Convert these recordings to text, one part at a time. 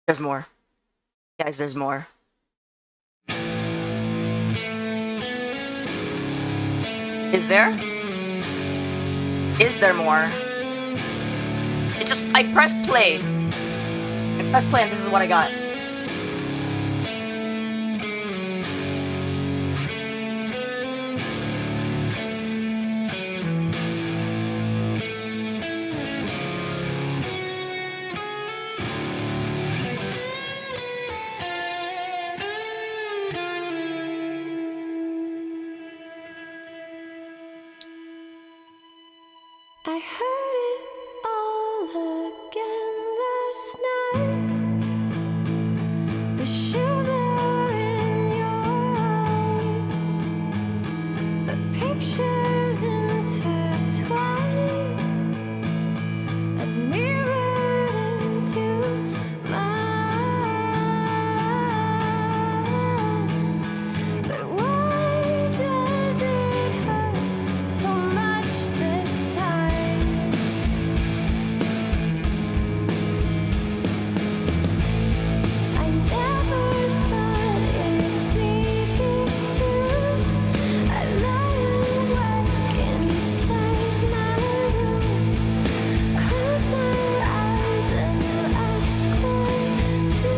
There's more. Guys, there's more. Is there? Is there more? It just, I pressed play. I pressed play and this is what I got. I heard it all again last night. The shimmer in your eyes, the pictures intertwined and mirrored into mine. But why does it hurt so much this time? I never thought it'd be this soon. I lie awake inside my room, close my eyes and ask why do.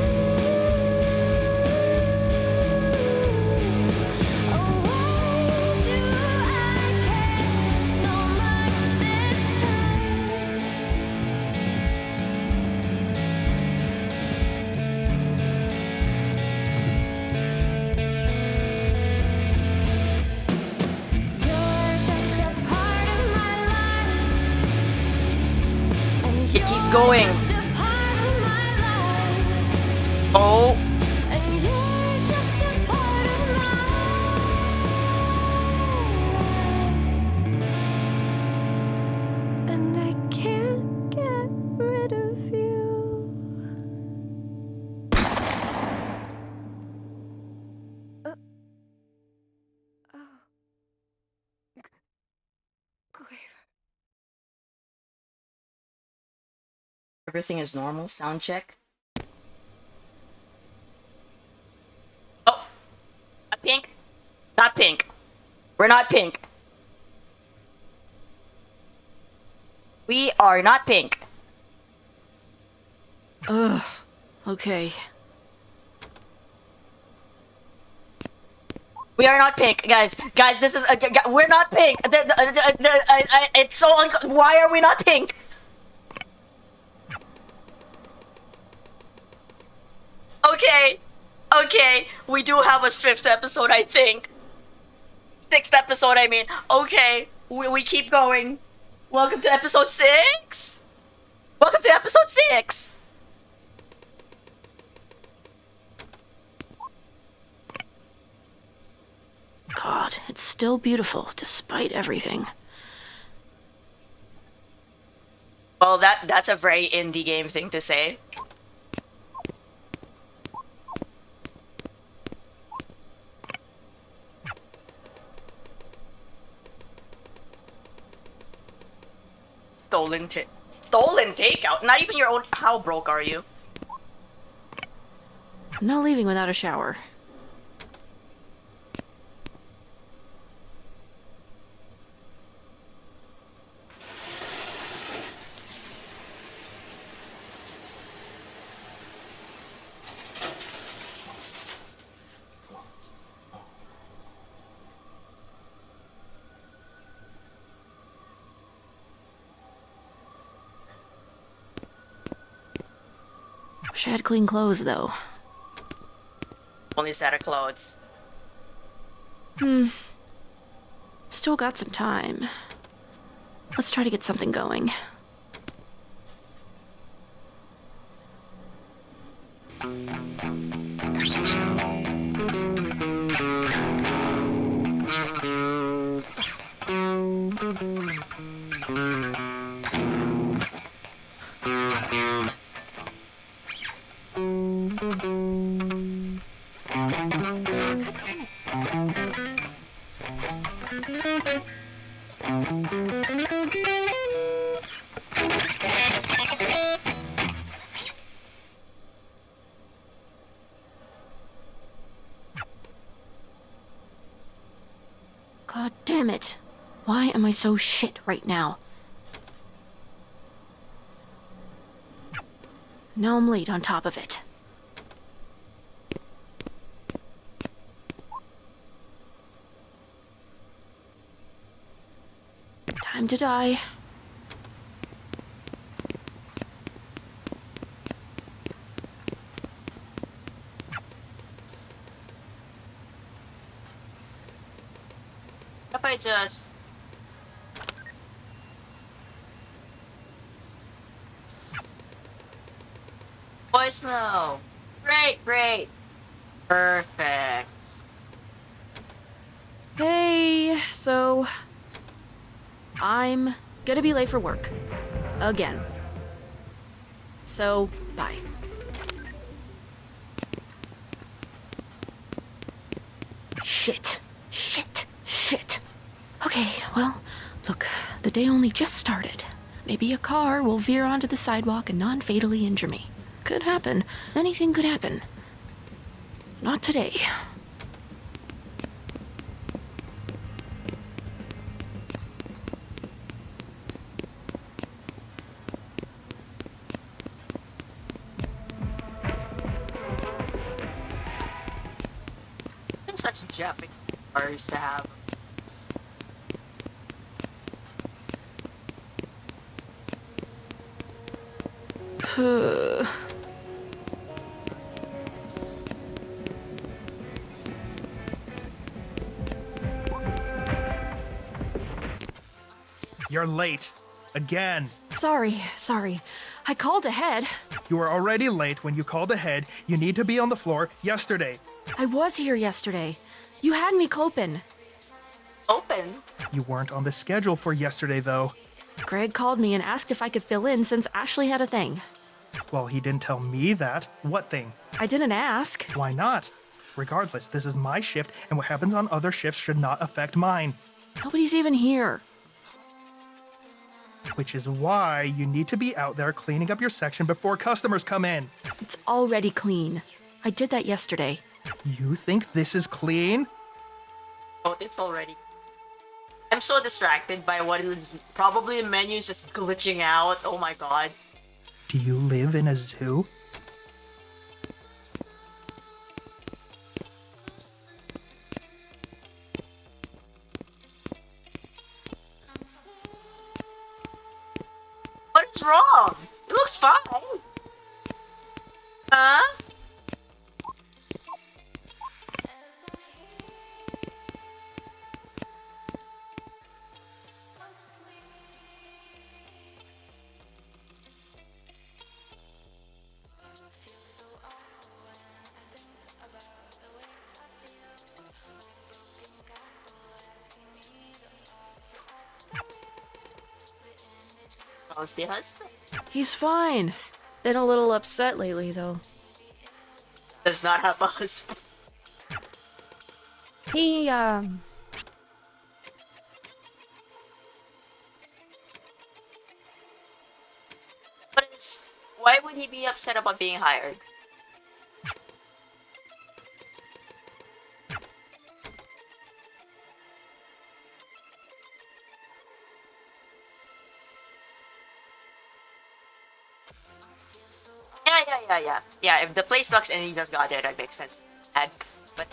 Oh, why do I care so much this time? You're just a part of my life, and It keeps you're going. just a part of my life, Oh, and you're just a part of my life, and I can't get rid of you. everything is normal. Sound check. Oh, not pink. Not pink. We're not pink. We are not pink. Ugh. Okay. We are not pink, guys. Guys, this is we're not pink. It's so why are we not pink? Okay, okay. We do have a fifth episode, I think. Sixth episode, I mean. Okay, we keep going. Welcome to episode 6. Welcome to episode 6. God, it's still beautiful despite everything. Well, that's a very indie game thing to say. Stolen takeout? Not even your own. How broke are you? I'm not leaving without a shower. Wish I had clean clothes, though. Only set of clothes. Still got some time. Let's try to get something going. Ah, damn it. Why am I so shit right now? Now I'm late on top of it. Time to die. If I just... Voice no. Great, great. Perfect. Hey, so... I'm gonna be late for work. Again. So, bye. Shit. Shit. Shit. Okay, well, look, the day only just started. Maybe a car will veer onto the sidewalk and non-fatally injure me. Could happen. Anything could happen. Not today. Such Japanese cars to have. You're late. Again. Sorry. I called ahead. You were already late when you called ahead. You need to be on the floor yesterday. I was here yesterday. You had me coping. Open? You weren't on the schedule for yesterday, though. Greg called me and asked if I could fill in since Ashley had a thing. Well, he didn't tell me that. What thing? I didn't ask. Why not? Regardless, this is my shift, and what happens on other shifts should not affect mine. Nobody's even here. Which is why you need to be out there cleaning up your section before customers come in. It's already clean. I did that yesterday. You think this is clean? Oh, it's already... I'm so distracted by what is probably the menu is just glitching out. Oh my god. Do you live in a zoo? What is wrong? It looks fine. Huh? How's the husband? He's fine. Been a little upset lately, though. Does not have a husband. He, What is... Why would he be upset about being hired? Yeah, if the place sucks and he just got there, that makes sense. But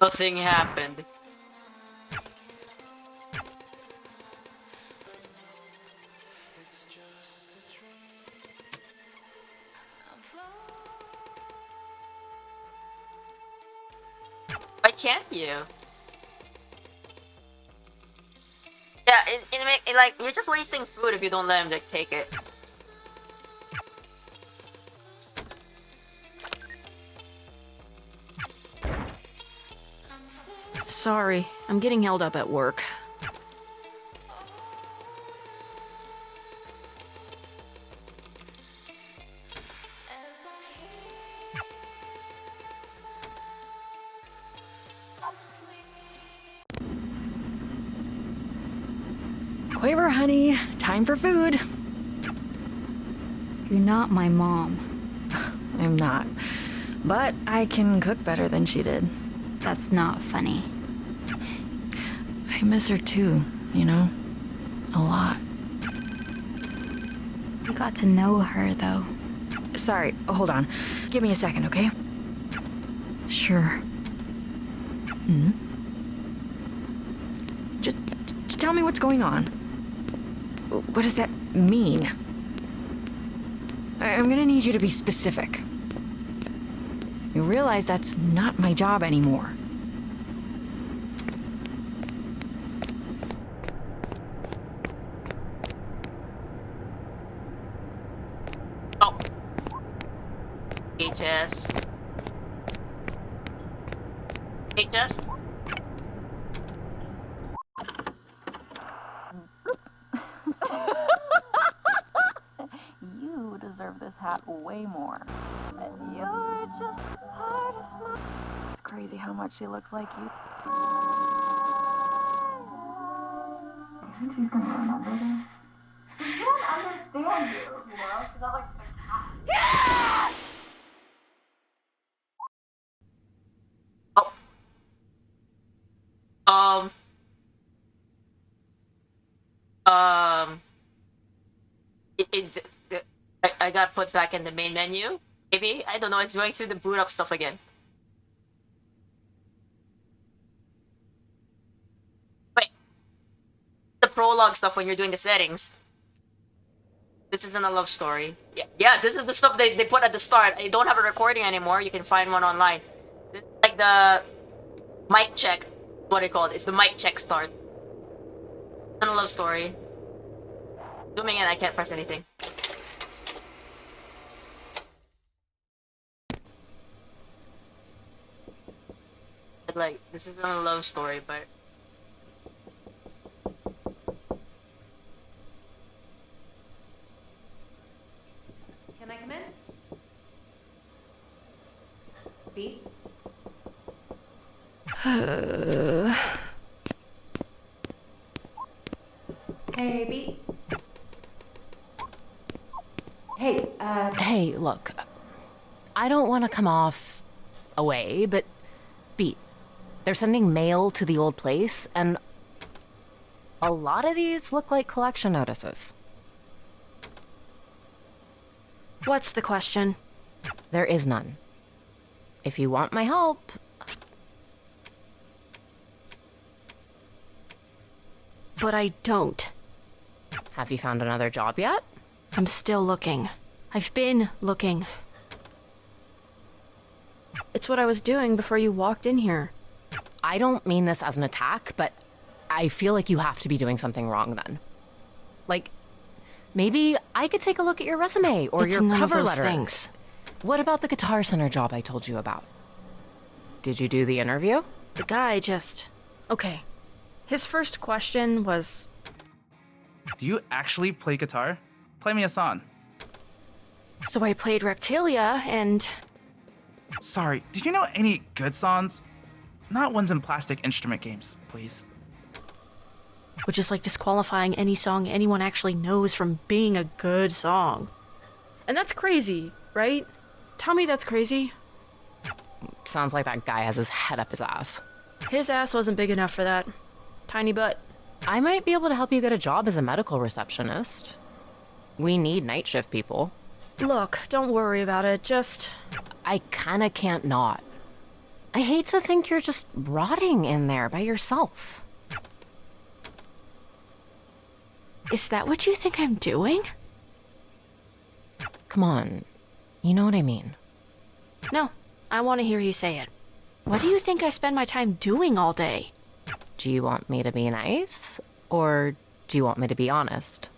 nothing happened. Why can't you? Yeah, like, you're just wasting food if you don't let him like, take it. sorry. I'm getting held up at work. Quaver, honey. Time for food. You're not my mom. I'm not. But I can cook better than she did. That's not funny. I miss her too, you know? A lot. You got to know her, though. Sorry, hold on. Give me a second, okay? Sure. Just tell me what's going on. What does that mean? I'm gonna need you to be specific. You realize that's not my job anymore. Oh. HS. HS? You deserve this hat way more. You're just part of my... It's crazy how much she looks like you. You think she's gonna remember this? She can't understand you know? She's not like the cat. Oh. I got put back in the main menu. Maybe? I don't know, it's going through the boot up stuff again. Wait. The prologue stuff when you're doing the settings. This isn't a love story. Yeah, this is the stuff they put at the start. I don't have a recording anymore. You can find one online. This is like the mic check. What it called? It's the mic check start. It's not a love story. Zooming in, I can't press anything. But like, this isn't a love story, but... Can I come in? Beat? Hey, Beat. Hey, look. I don't want to come off away, but Beat, they're sending mail to the old place, and a lot of these look like collection notices. What's the question? There is none. If you want my help... But I don't. Have you found another job yet? I'm still looking. I've been looking. It's what I was doing before you walked in here. I don't mean this as an attack, but I feel like you have to be doing something wrong then. Like, maybe I could take a look at your resume or your cover letter. Things. What about the Guitar Center job I told you about? Did you do the interview? The guy just... Okay. His first question was... Do you actually play guitar? Play me a song. So I played Reptilia, and... Sorry, do you know any good songs? Not ones in plastic instrument games, please. Which is like disqualifying any song anyone actually knows from being a good song. And that's crazy, right? Tell me that's crazy. Sounds like that guy has his head up his ass. His ass wasn't big enough for that. Tiny butt. I might be able to help you get a job as a medical receptionist. We need night shift people. Look, don't worry about it, just... I kinda can't not. I hate to think you're just rotting in there by yourself. Is that what you think I'm doing? Come on, you know what I mean. No, I want to hear you say it. What do you think I spend my time doing all day? Do you want me to be nice? Or do you want me to be honest?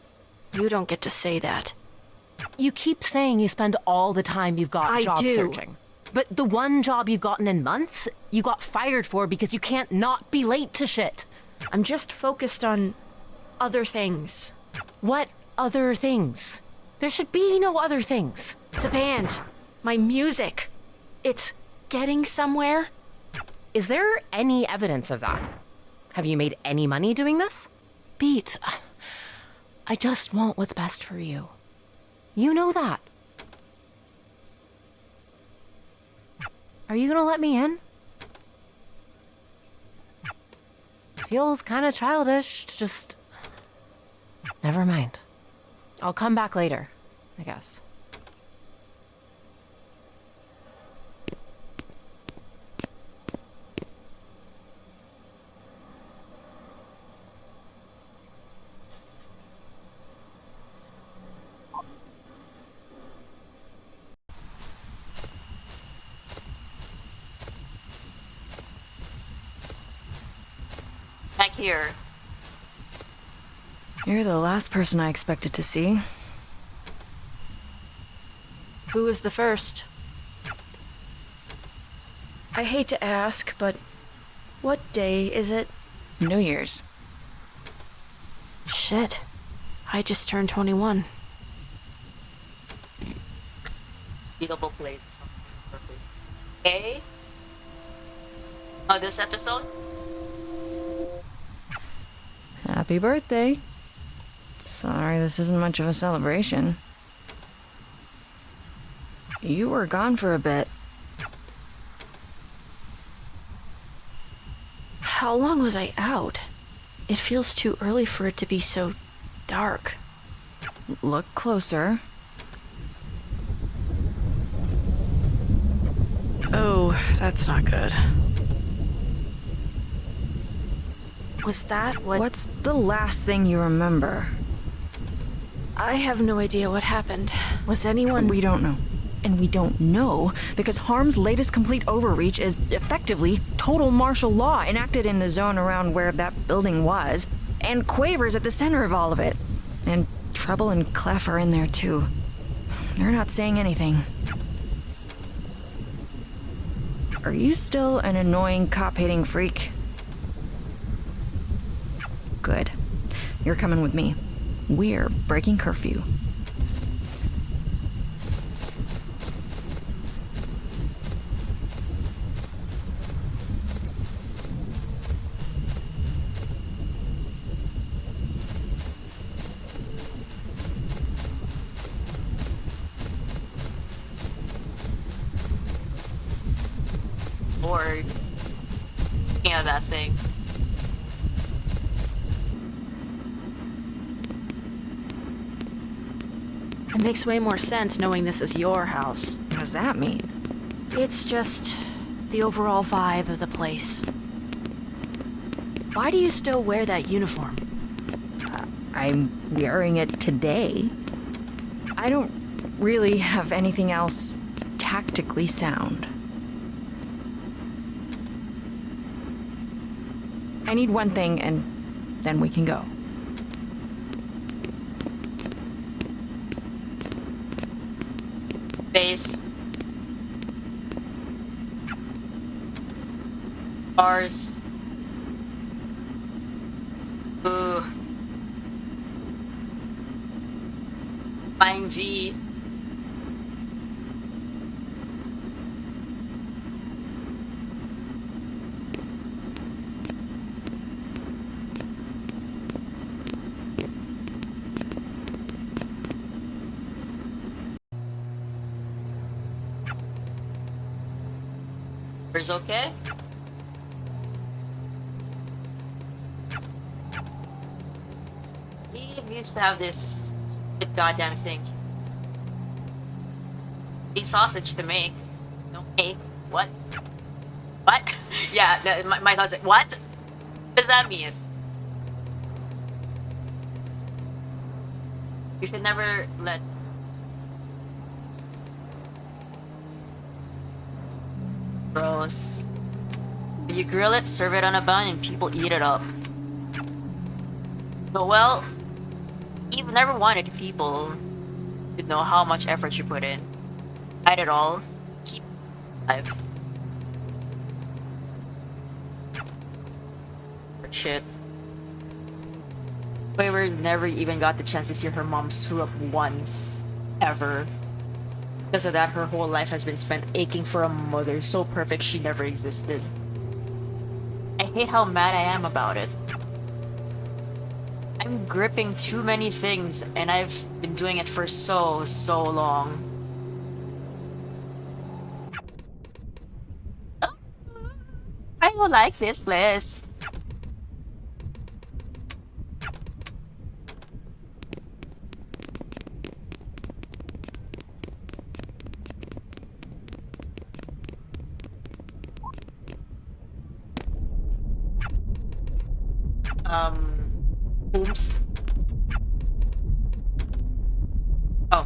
You don't get to say that. You keep saying you spend all the time you've got job searching. But the one job you've gotten in months, you got fired for because you can't not be late to shit. I'm just focused on other things. What other things? There should be no other things. The band. My music. It's getting somewhere. Is there any evidence of that? Have you made any money doing this? Beat, I just want what's best for you. You know that. Are you gonna let me in? Feels kind of childish, just... Never mind. I'll come back later, I guess. Back here. You're the last person I expected to see. Who was the first? I hate to ask, but What day is it? New Year's. Shit. I just turned 21. Unbeatable played something perfect. Okay. Oh, this episode? Happy birthday. Sorry, this isn't much of a celebration. You were gone for a bit. How long was I out? It feels too early for it to be so dark. Look closer. Oh, that's not good. Was that what... What's the last thing you remember? I have no idea what happened. Was anyone... We don't know. And we don't know because Harm's latest complete overreach is effectively total martial law enacted in the zone around where that building was, and Quaver's at the center of all of it. And Trouble and Clef are in there too. They're not saying anything. Are you still an annoying cop-hating freak? Good. You're coming with me. We're breaking curfew. Or, that thing. It makes way more sense knowing this is your house. What does that mean? It's just the overall vibe of the place. Why do you still wear that uniform? I'm wearing it today. I don't really have anything else tactically sound. I need one thing and then we can go. Base. Bars. Ooh. Flying V. Is okay? He used to have this stupid goddamn thing. A sausage to make. No, hey, what? What? Yeah, my thoughts. What? What does that mean? You should never let. Gross. You grill it, serve it on a bun, and people eat it up. But well, you've never wanted people to know how much effort you put in. Hide it all. Keep it alive. But shit. Quaver never even got the chance to see her mom screw up once. Ever. Because of that, her whole life has been spent aching for a mother so perfect she never existed. I hate how mad I am about it. I'm gripping too many things, and I've been doing it for so long. Oh, I don't like this place. Oops. Oh.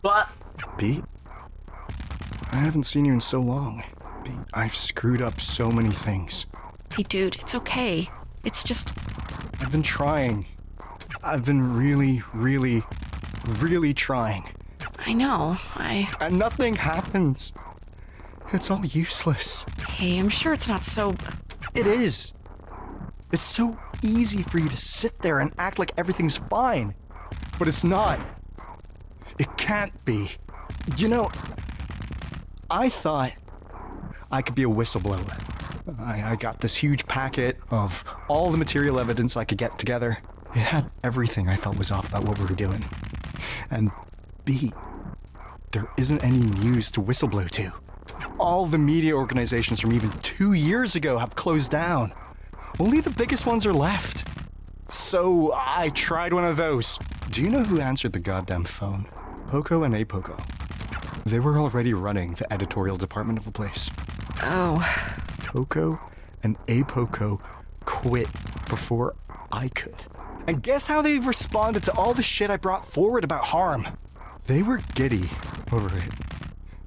What? Pete? I haven't seen you in so long. Pete, I've screwed up so many things. Hey, dude, it's okay. It's just. I've been trying. I've been really, really, really trying. I know. And nothing happens. It's all useless. Hey, I'm sure it's not so. It is. It's so easy for you to sit there and act like everything's fine. But it's not. It can't be. You know, I thought I could be a whistleblower. I got this huge packet of all the material evidence I could get together. It had everything I felt was off about what we were doing. And B, there isn't any news to whistleblow to. All the media organizations from even 2 years ago have closed down. Only the biggest ones are left. So I tried one of those. Do you know who answered the goddamn phone? Poco and Apoco. They were already running the editorial department of the place. Oh. Poco and Apoco quit before I could. And guess how they responded to all the shit I brought forward about harm? They were giddy over it.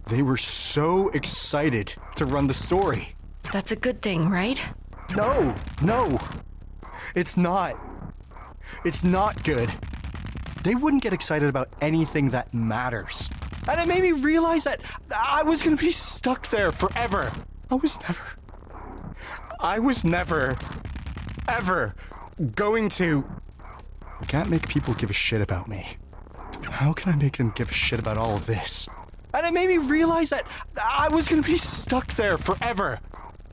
They were so excited to run the story. That's a good thing, right? No. It's not. It's not good. They wouldn't get excited about anything that matters. And it made me realize that I was gonna be stuck there forever. I was never, ever going to. I can't make people give a shit about me. How can I make them give a shit about all of this? And it made me realize that I was gonna be stuck there forever.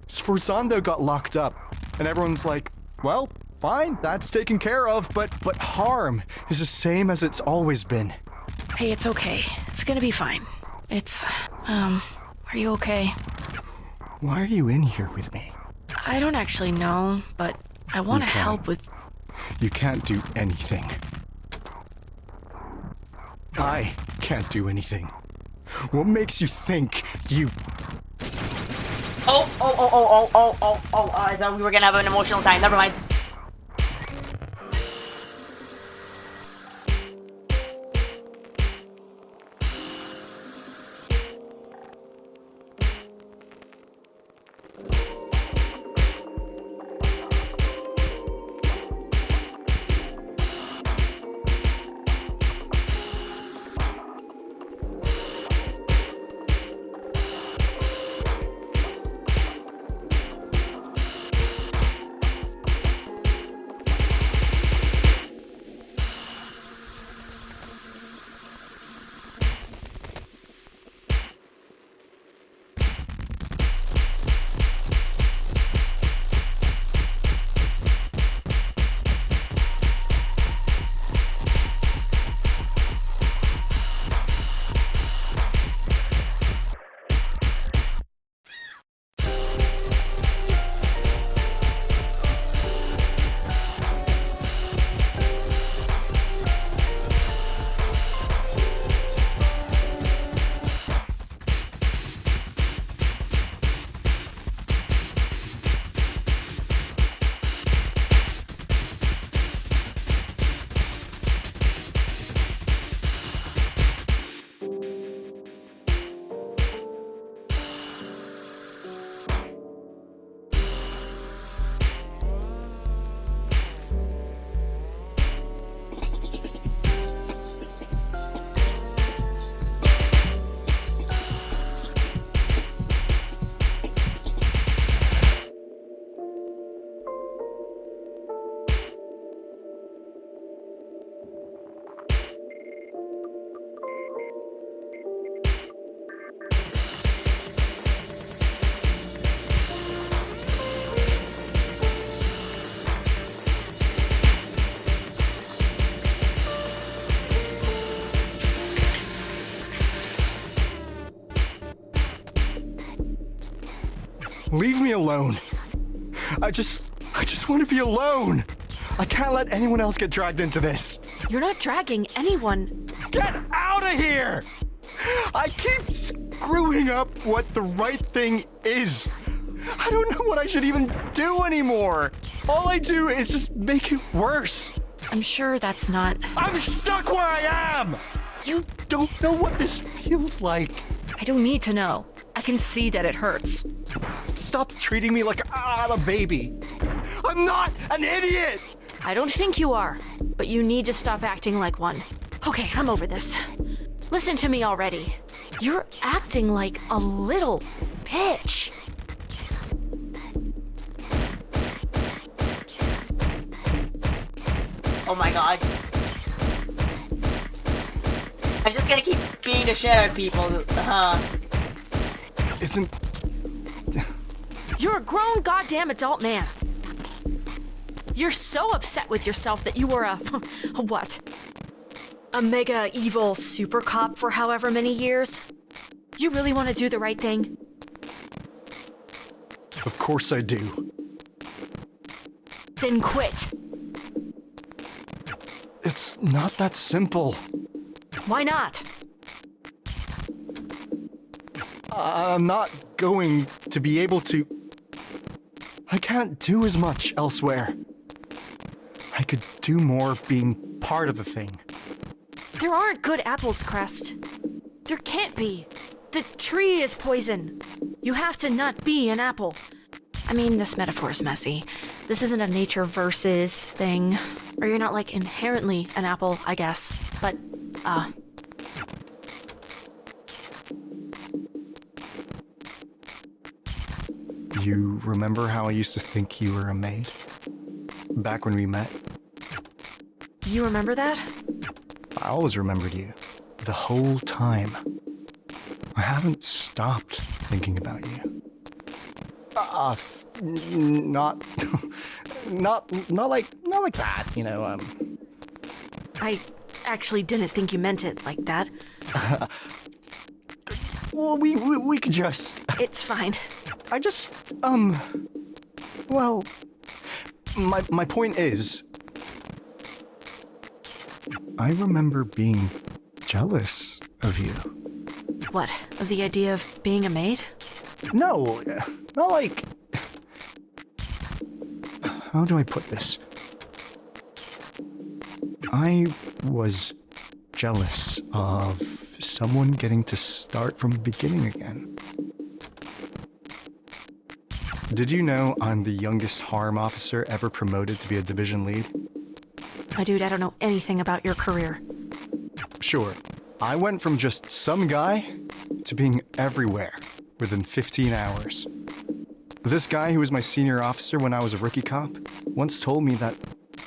Sforzando got locked up, and everyone's like, well, fine, that's taken care of, but harm is the same as it's always been. Hey, it's okay. It's gonna be fine. Are you okay? Why are you in here with me? I don't actually know, but I want to You can't. help with. You can't do anything. I can't do anything. What makes you think you... Oh, I thought we were gonna have an emotional time. Never mind. Leave me alone. I just want to be alone. I can't let anyone else get dragged into this. You're not dragging anyone. Get out of here! I keep screwing up what the right thing is. I don't know what I should even do anymore. All I do is just make it worse. I'm sure that's not... I'm stuck where I am! You don't know what this feels like. I don't need to know. I can see that it hurts. Stop treating me like I'm a baby. I'm not an idiot! I don't think you are, but you need to stop acting like one. Okay, I'm over this. Listen to me already. You're acting like a little bitch. Oh my god. I'm just gonna keep beating the shit out of people. Isn't... You're a grown goddamn adult man. You're so upset with yourself that you were a what? A mega evil super cop for however many years? You really want to do the right thing? Of course I do. Then quit. It's not that simple. Why not? I'm not going to be able to... I can't do as much elsewhere. I could do more being part of the thing. There aren't good apples, Crest. There can't be. The tree is poison. You have to not be an apple. I mean, this metaphor is messy. This isn't a nature versus thing. Or you're not, like, inherently an apple, I guess. But, You remember how I used to think you were a maid? Back when we met? you remember that? I always remembered you. The whole time. I haven't stopped thinking about you. Not... not like that, you know, I actually didn't think you meant it like that. Well, we could just... It's fine. I just, well, my point is, I remember being jealous of you. What, of the idea of being a maid? No, not like, how do I put this? I was jealous of someone getting to start from the beginning again. Did you know I'm the youngest harm officer ever promoted to be a division lead? My dude, I don't know anything about your career. Sure. I went from just some guy to being everywhere within 15 hours. This guy who was my senior officer when I was a rookie cop once told me that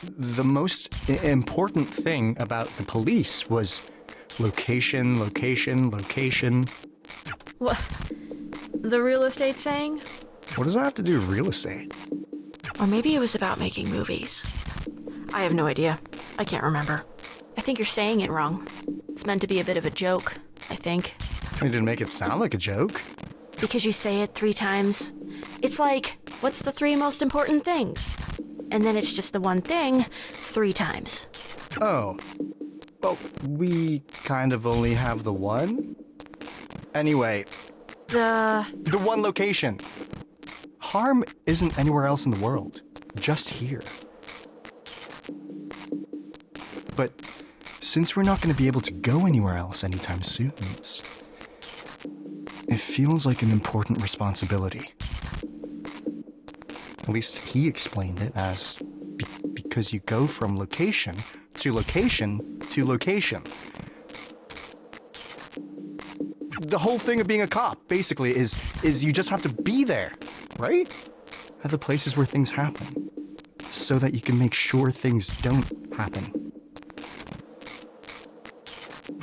the most important thing about the police was location, location, location. What? The real estate saying? What does that have to do with real estate? Or maybe it was about making movies. I have no idea. I can't remember. I think you're saying it wrong. It's meant to be a bit of a joke, I think. You didn't make it sound like a joke. Because you say it 3 times. It's like, what's the 3 most important things? And then it's just the one thing 3 times. Oh. Well, we kind of only have the one? Anyway, the one location. Harm isn't anywhere else in the world, just here. But since we're not going to be able to go anywhere else anytime soon, it feels like an important responsibility. At least he explained it as because you go from location to location to location. The whole thing of being a cop, basically, is you just have to be there, right? At the places where things happen, so that you can make sure things don't happen.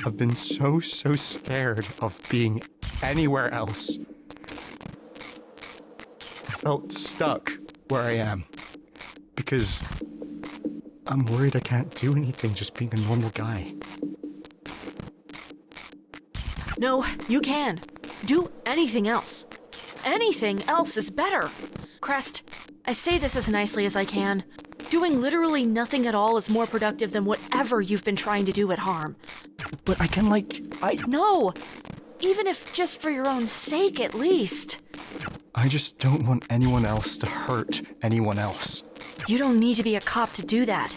I've been so scared of being anywhere else. I felt stuck where I am, because I'm worried I can't do anything just being a normal guy. No, you can. Do anything else. Anything else is better. Crest, I say this as nicely as I can. Doing literally nothing at all is more productive than whatever you've been trying to do at Harm. But I can, No! Even if just for your own sake, at least. I just don't want anyone else to hurt anyone else. You don't need to be a cop to do that.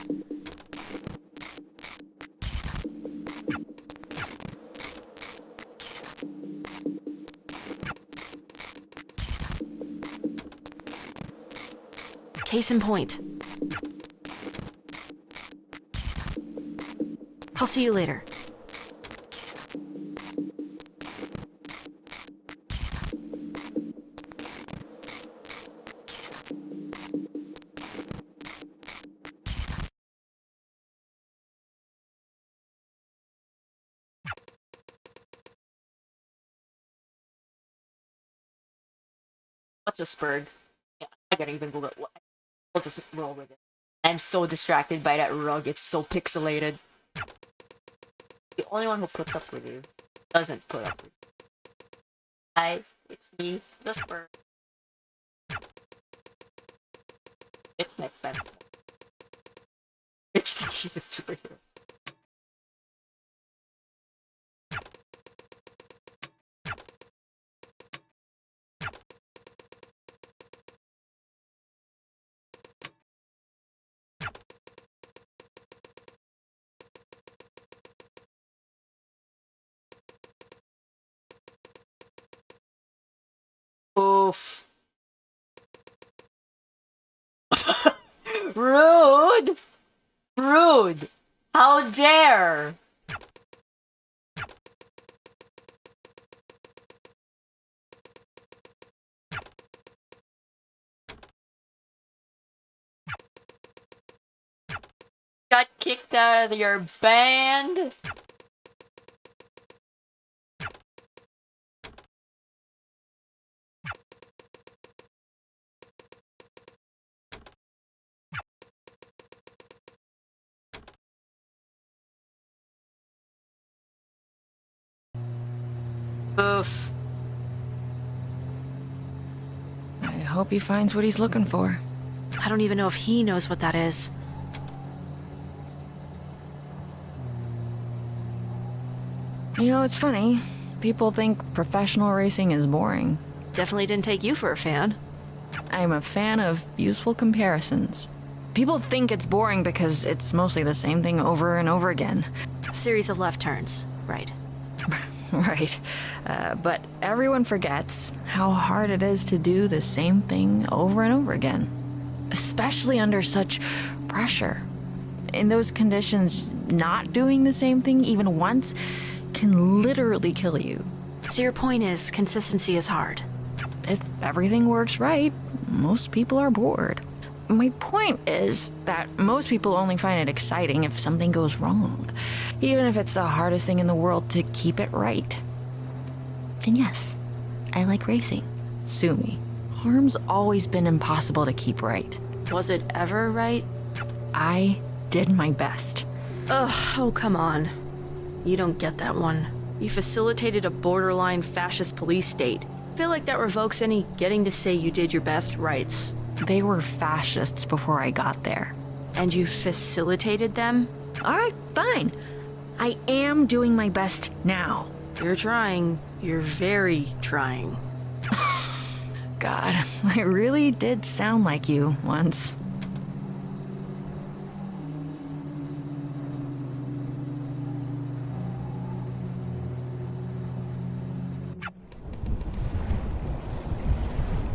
Case in point. I'll see you later. What's a spurg? Yeah, I gotta even Google it. I'll just roll with it. I'm so distracted by that rug, it's so pixelated. The only one who puts up with you doesn't put up with you. Hi, it's me, the spurg. Bitch next time. Bitch thinks she's a superhero. Oof. Rude! Rude! How dare! Got kicked out of your band? Oof. I hope he finds what he's looking for. I don't even know if he knows what that is. You know, it's funny. People think professional racing is boring. Definitely didn't take you for a fan. I'm a fan of useful comparisons. People think it's boring because it's mostly the same thing over and over again. A series of left turns, right. Right. But everyone forgets how hard it is to do the same thing over and over again. Especially under such pressure. In those conditions, not doing the same thing even once can literally kill you. So your point is, consistency is hard. If everything works right, most people are bored. My point is that most people only find it exciting if something goes wrong, even if it's the hardest thing in the world to keep it right. And yes, I like racing. Sue me. Harm's always been impossible to keep right. Was it ever right? I did my best. Ugh, oh come on. You don't get that one. You facilitated a borderline fascist police state. I feel like that revokes any getting to say you did your best rights. They were fascists before I got there. And you facilitated them? Alright, fine. I am doing my best now. You're trying. You're very trying. God, I really did sound like you once.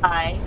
Hi.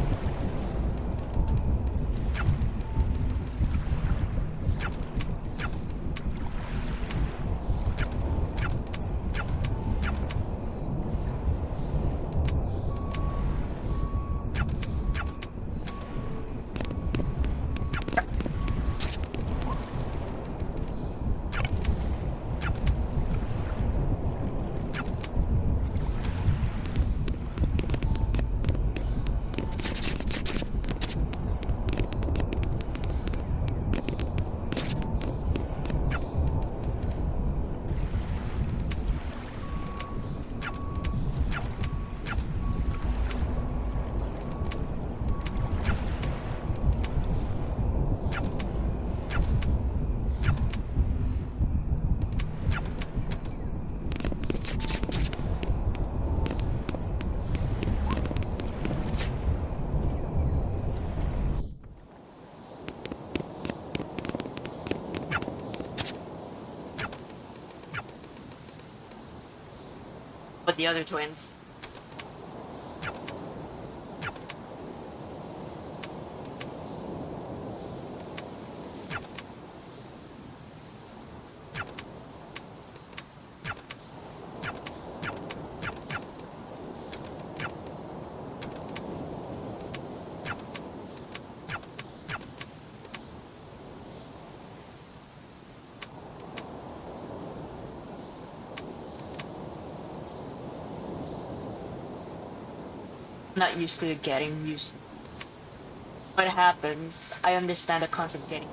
the other twins. Not used to getting used to what happens. I understand the concept of getting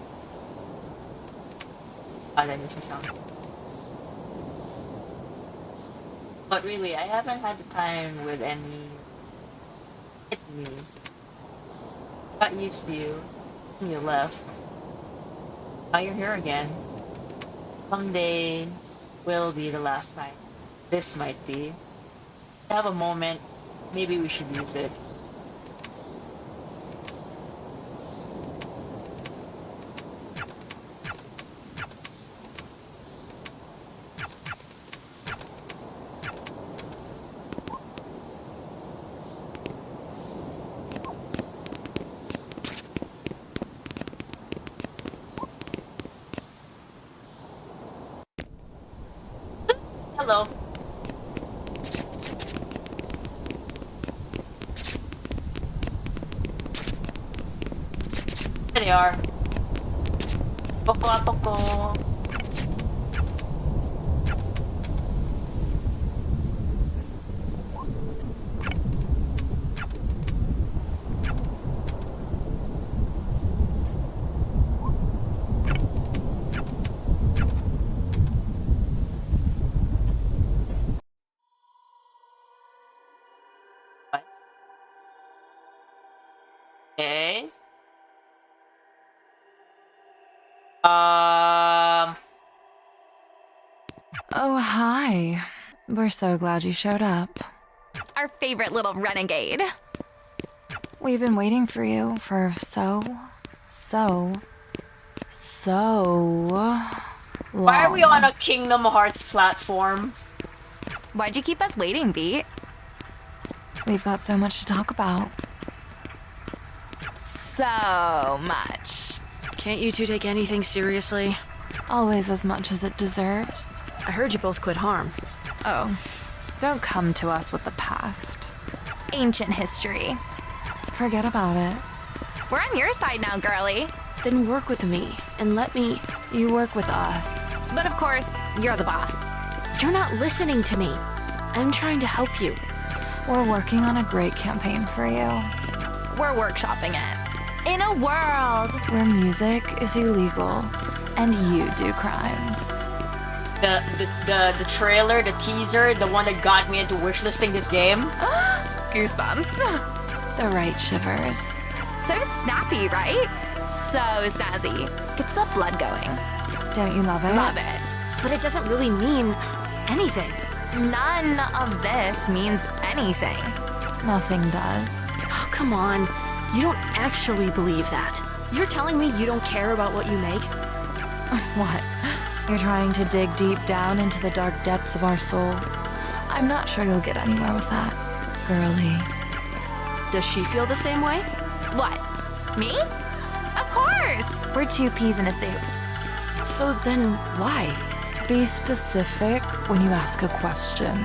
that into something. But really, I haven't had the time with any. It's me. Got used to you. You left. Now you're here again. Someday will be the last time. This might be. Have a moment. Maybe we should use it. Hello. There they are. Poco a poco. What? Okay. Oh, hi. We're so glad you showed up. Our favorite little renegade. We've been waiting for you for so long. Why are we on a Kingdom Hearts platform? Why'd you keep us waiting, Beat? We've got so much to talk about. So much. Can't you two take anything seriously? Always as much as it deserves. I heard you both quit harm. Oh, don't come to us with the past. Ancient history. Forget about it. We're on your side now, girly. Then work with me and let me. You work with us. But of course, you're the boss. You're not listening to me. I'm trying to help you. We're working on a great campaign for you. We're workshopping it. In a world Where music is illegal and you do crimes. The trailer, the teaser, the one that got me into wishlisting this game. goosebumps. The right shivers. So snappy, right? So snazzy. Gets the blood going. Don't you love it? Love it. But it doesn't really mean anything. None of this means anything. Nothing does. Oh, come on. You don't actually believe that. You're telling me you don't care about what you make? What? You're trying to dig deep down into the dark depths of our soul. I'm not sure you'll get anywhere with that, girly. Does she feel the same way? What? Me? Of course. We're two peas in a soup. So then why? Be specific when you ask a question.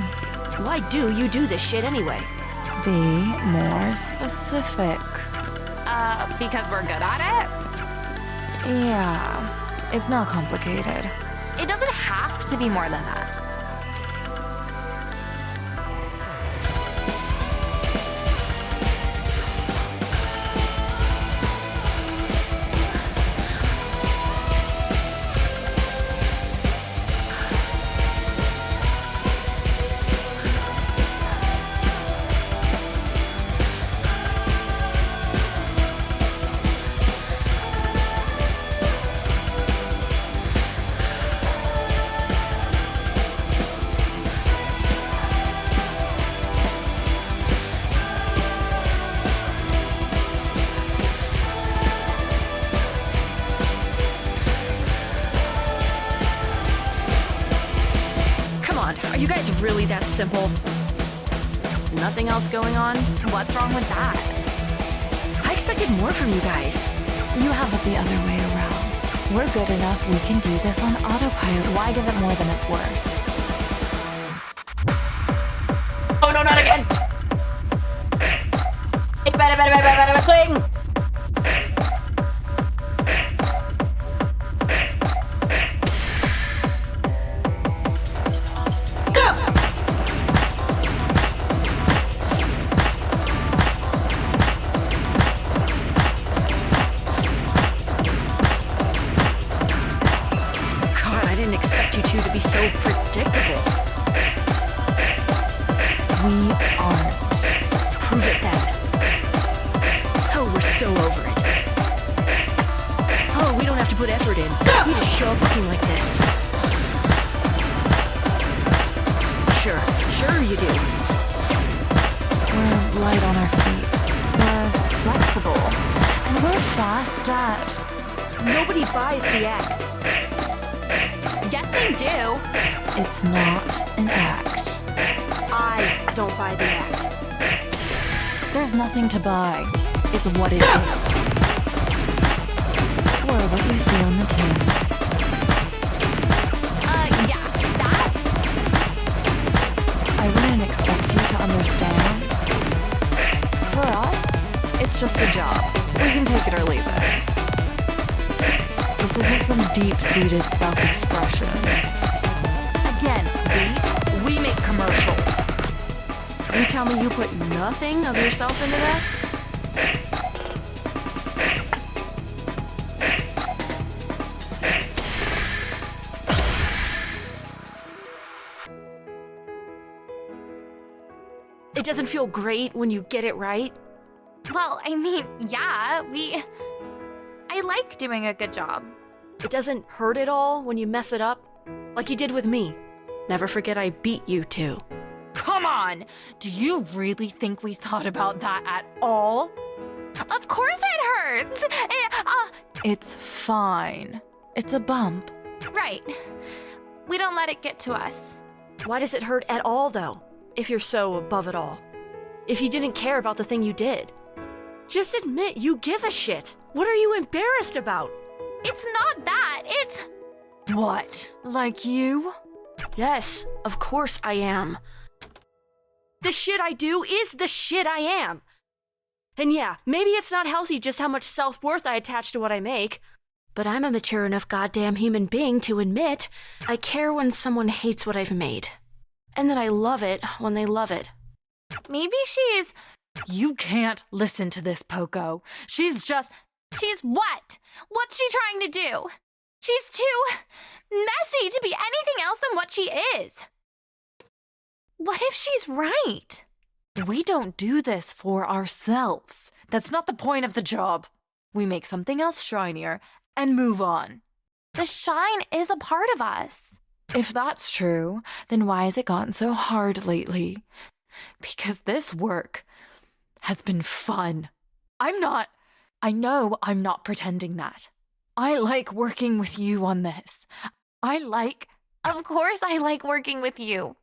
Why do you do this shit anyway? Be more specific. Because we're good at it? Yeah, it's not complicated. It doesn't have to be more than that. Come on, are you guys really that simple? nothing else going on? What's wrong with that? I expected more from you guys. You have it the other way around. We're good enough, we can do this on autopilot. Why give it more than it's worth? Oh no, not again! Better, swing! God, I didn't expect you two to be so predictable. We aren't. Prove it then. Oh, we're so over it. Oh, we don't have to put effort in. We just show up looking like this. Sure you do. We're light on our feet. We're flexible. And we're fast at... Nobody buys the act. Yes, they do. It's not an act. I don't buy the act. There's nothing to buy. It's what it is. Or what you see on the tin. Yeah, that's... I wouldn't expect you to understand. For us, it's just a job. We can take it or leave it. This isn't some deep-seated self-expression. Again, we make commercials. You tell me you put nothing of yourself into that? It doesn't feel great when you get it right. Well, I mean, yeah, I like doing a good job. It doesn't hurt at all when you mess it up, like you did with me. Never forget I beat you too. Come on! Do you really think we thought about that at all? Of course it hurts! It's fine. It's a bump. Right. We don't let it get to us. Why does it hurt at all, though, if you're so above it all? If you didn't care about the thing you did? Just admit you give a shit. What are you embarrassed about? It's not that, it's... What? Like you? Yes, of course I am. The shit I do is the shit I am. And yeah, maybe it's not healthy just how much self-worth I attach to what I make. But I'm a mature enough goddamn human being to admit I care when someone hates what I've made. And that I love it when they love it. Maybe she's... You can't listen to this, Poco. She's what? What's she trying to do? She's too messy to be anything else than what she is. What if she's right? We don't do this for ourselves. That's not the point of the job. We make something else shinier and move on. The shine is a part of us. If that's true, then why has it gotten so hard lately? Because this work has been fun. I know I'm not pretending that. I like working with you on this. Of course I like working with you.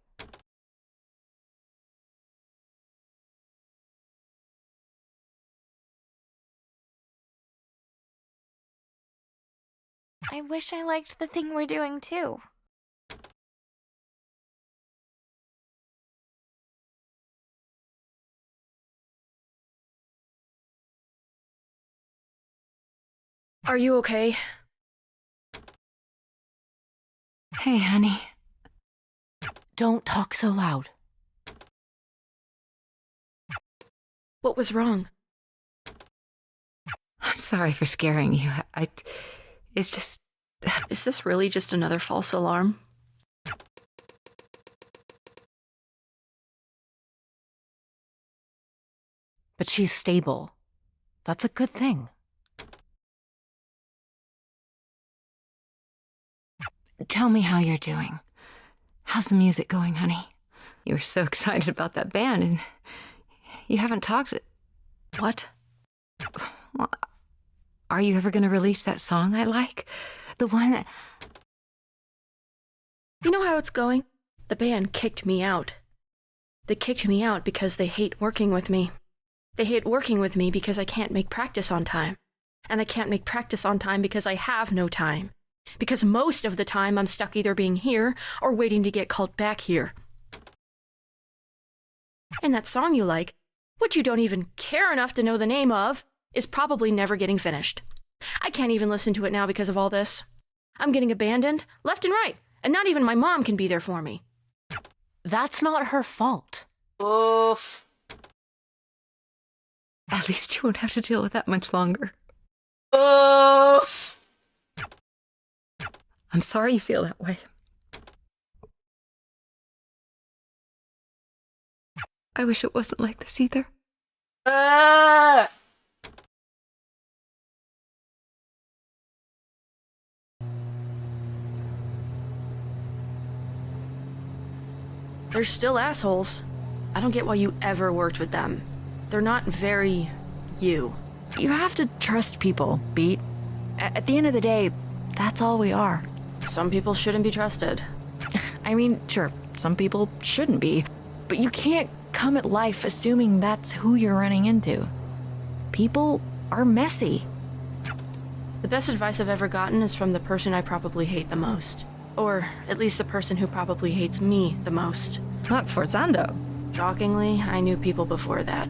I wish I liked the thing we're doing too. Are you okay? Hey, honey. Don't talk so loud. What was wrong? I'm sorry for scaring you. It's just... Is this really just another false alarm? But she's stable. That's a good thing. Tell me how you're doing. How's the music going, honey? You were so excited about that band, and you haven't talked... What? Well, are you ever going to release that song I like? The one that... You know how it's going? The band kicked me out. They kicked me out because they hate working with me. They hate working with me because I can't make practice on time. And I can't make practice on time because I have no time. Because most of the time I'm stuck either being here or waiting to get called back here. And that song you like, which you don't even care enough to know the name of, is probably never getting finished. I can't even listen to it now because of all this. I'm getting abandoned left and right, and not even my mom can be there for me. That's not her fault. Oof. At least you won't have to deal with that much longer. Oof. I'm sorry you feel that way. I wish it wasn't like this either. They're still assholes. I don't get why you ever worked with them. They're not very you. You have to trust people, Beat. At the end of the day, that's all we are. Some people shouldn't be trusted. I mean, sure, some people shouldn't be, but you can't come at life assuming that's who you're running into. People are messy. The best advice I've ever gotten is from the person I probably hate the most. Or at least the person who probably hates me the most. That's Forzando. Shockingly, I knew people before that.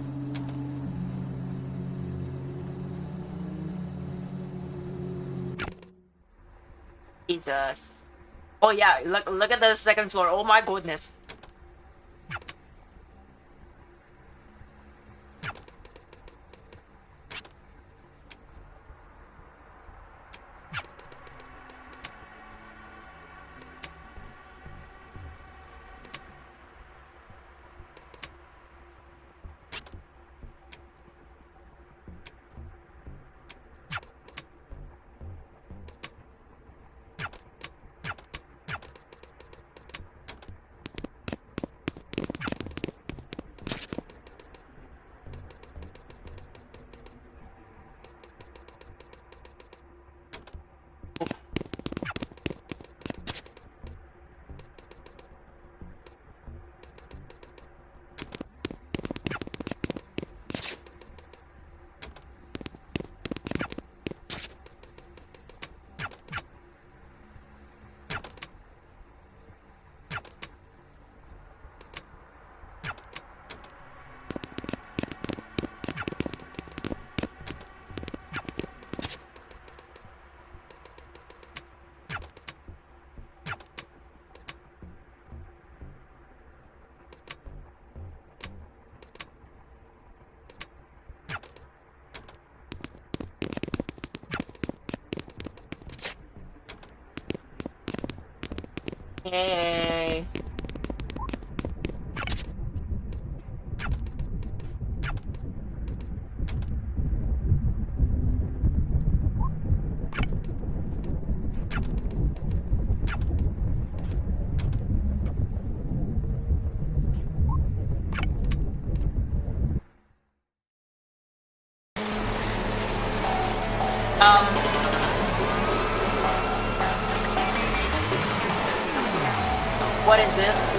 Jesus. Oh yeah, look at the second floor. Oh my goodness. Yay. What is this?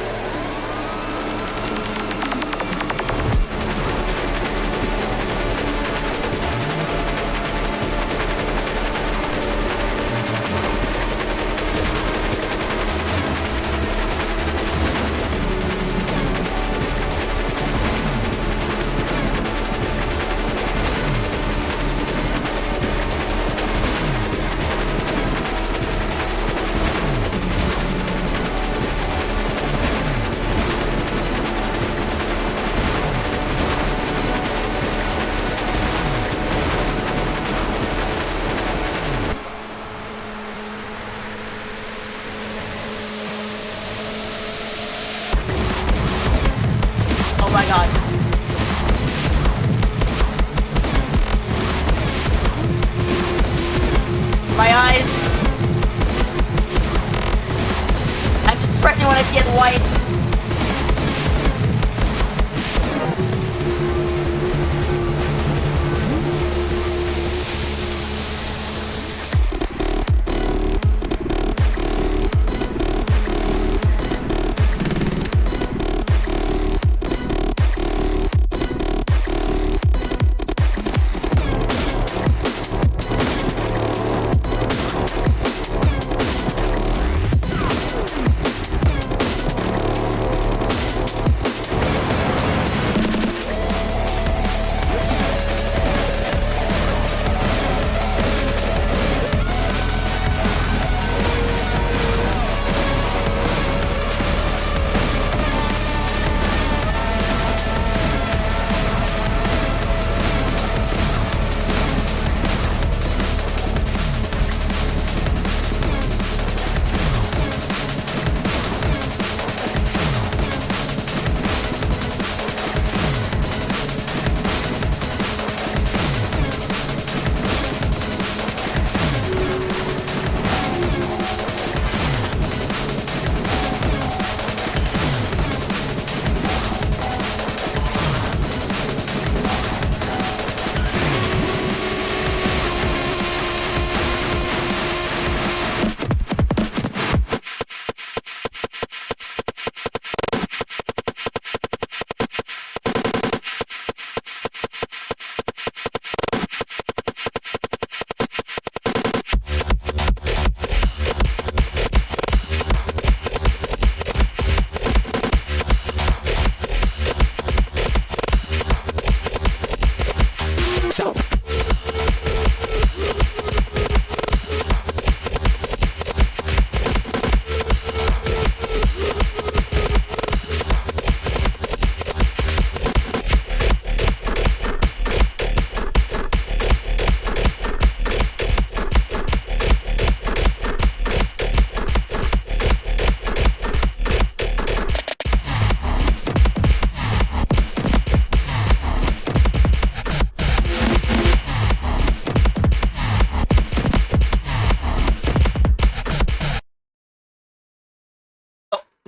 Oh my god. My eyes. I'm just pressing when I see it white.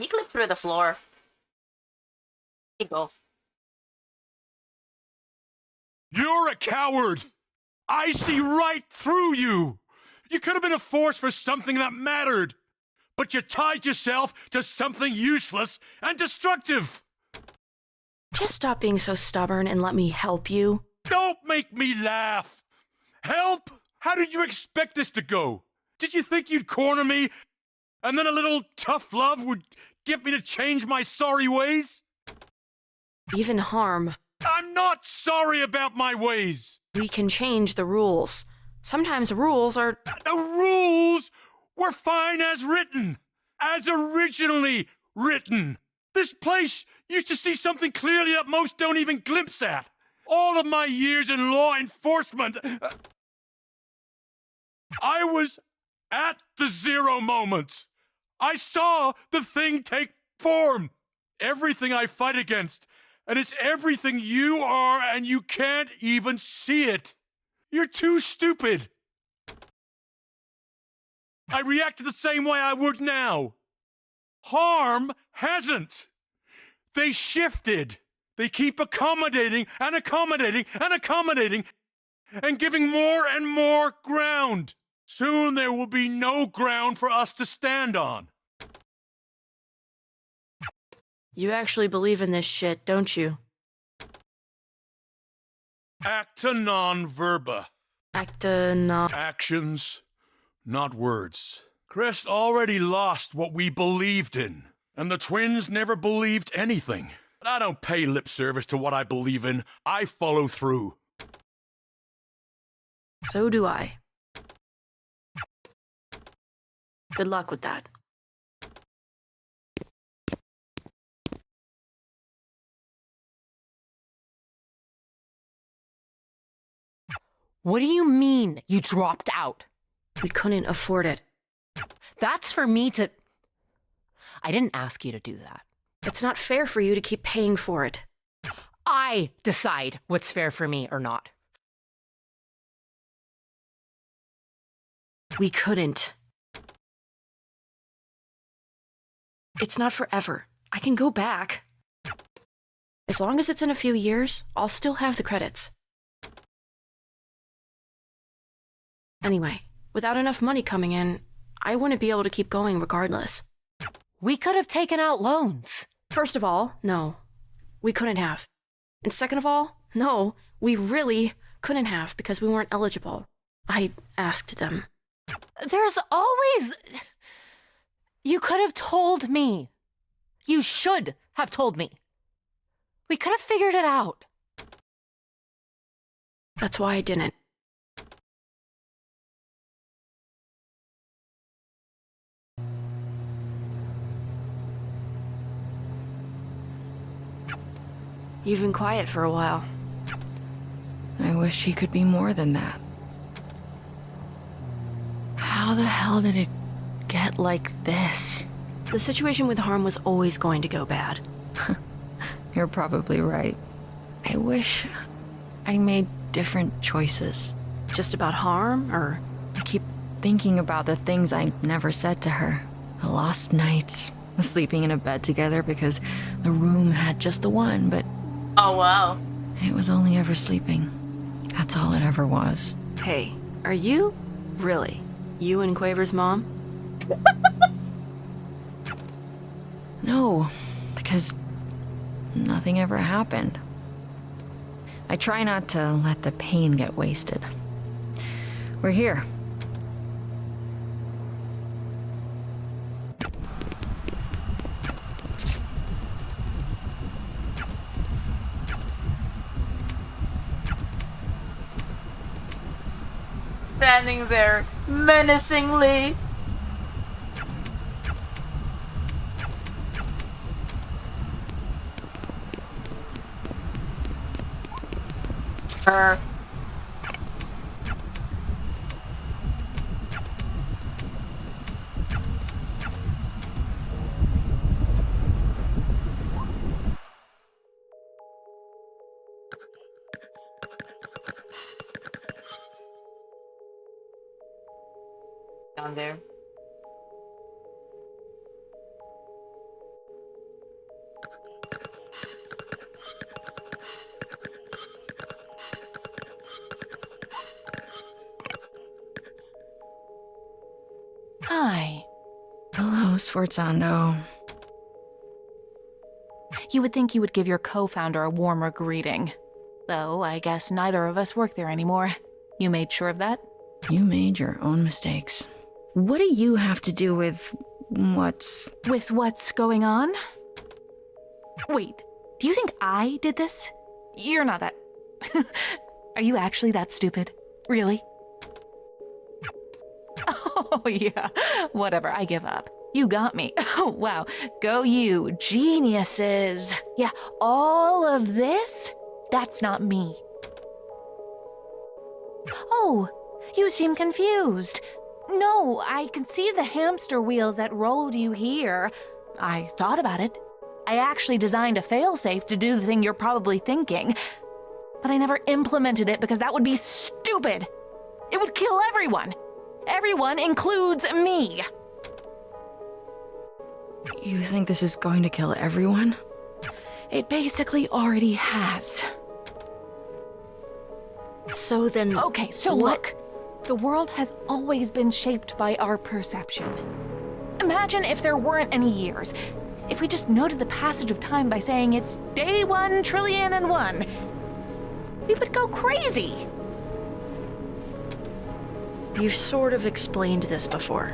He clipped through the floor. Here you go. You're a coward! I see right through you! You could have been a force for something that mattered, but you tied yourself to something useless and destructive! Just stop being so stubborn and let me help you. Don't make me laugh! Help? How did you expect this to go? Did you think you'd corner me, and then a little tough love would get me to change my sorry ways? Even harm. I'm not sorry about my ways! We can change the rules. Sometimes rules are. The rules were fine as written, as originally written. This place used to see something clearly that most don't even glimpse at. All of my years in law enforcement, I was at the zero moment. I saw the thing take form. Everything I fight against, and it's everything you are, and you can't even see it. You're too stupid. I reacted the same way I would now. Harm hasn't. They shifted. They keep accommodating and accommodating and accommodating and giving more and more ground. Soon there will be no ground for us to stand on. You actually believe in this shit, don't you? Acta non verba. Acta non. Actions, not words. Crest already lost what we believed in, and the twins never believed anything. But I don't pay lip service to what I believe in. I follow through. So do I. Good luck with that. What do you mean you dropped out? We couldn't afford it. That's for me to. I didn't ask you to do that. It's not fair for you to keep paying for it. I decide what's fair for me or not. We couldn't. It's not forever. I can go back. As long as it's in a few years, I'll still have the credits. Anyway, without enough money coming in, I wouldn't be able to keep going regardless. We could have taken out loans. First of all, no, we couldn't have. And second of all, no, we really couldn't have because we weren't eligible. I asked them. There's always. You could have told me. You should have told me. We could have figured it out. That's why I didn't. You've been quiet for a while. I wish he could be more than that. How the hell did it get like this? The situation with Harm was always going to go bad. You're probably right. I wish I made different choices. Just about Harm, or? I keep thinking about the things I never said to her. The lost nights, the sleeping in a bed together because the room had just the one, but Oh, wow. it was only ever sleeping. That's all it ever was. Hey, are you? Really? You and Quaver's mom? No, because nothing ever happened. I try not to let the pain get wasted. We're here. Standing there menacingly. Down there. Hi. Hello, Sforzando. You would think you would give your co-founder a warmer greeting. Though, I guess neither of us work there anymore. You made sure of that? You made your own mistakes. What do you have to do with what's... With what's going on? Wait, do you think I did this? You're not that... Are you actually that stupid? Really? Oh, yeah. Whatever, I give up. You got me. Oh, wow. Go you, geniuses. Yeah, all of this? That's not me. Oh, you seem confused. No, I can see the hamster wheels that rolled you here. I thought about it. I actually designed a failsafe to do the thing you're probably thinking. But I never implemented it because that would be stupid. It would kill everyone. Everyone includes me. You think this is going to kill everyone? It basically already has. So then... Okay, so look. The world has always been shaped by our perception. Imagine if there weren't any years. If we just noted the passage of time by saying it's day 1,000,000,001. We would go crazy. You've sort of explained this before.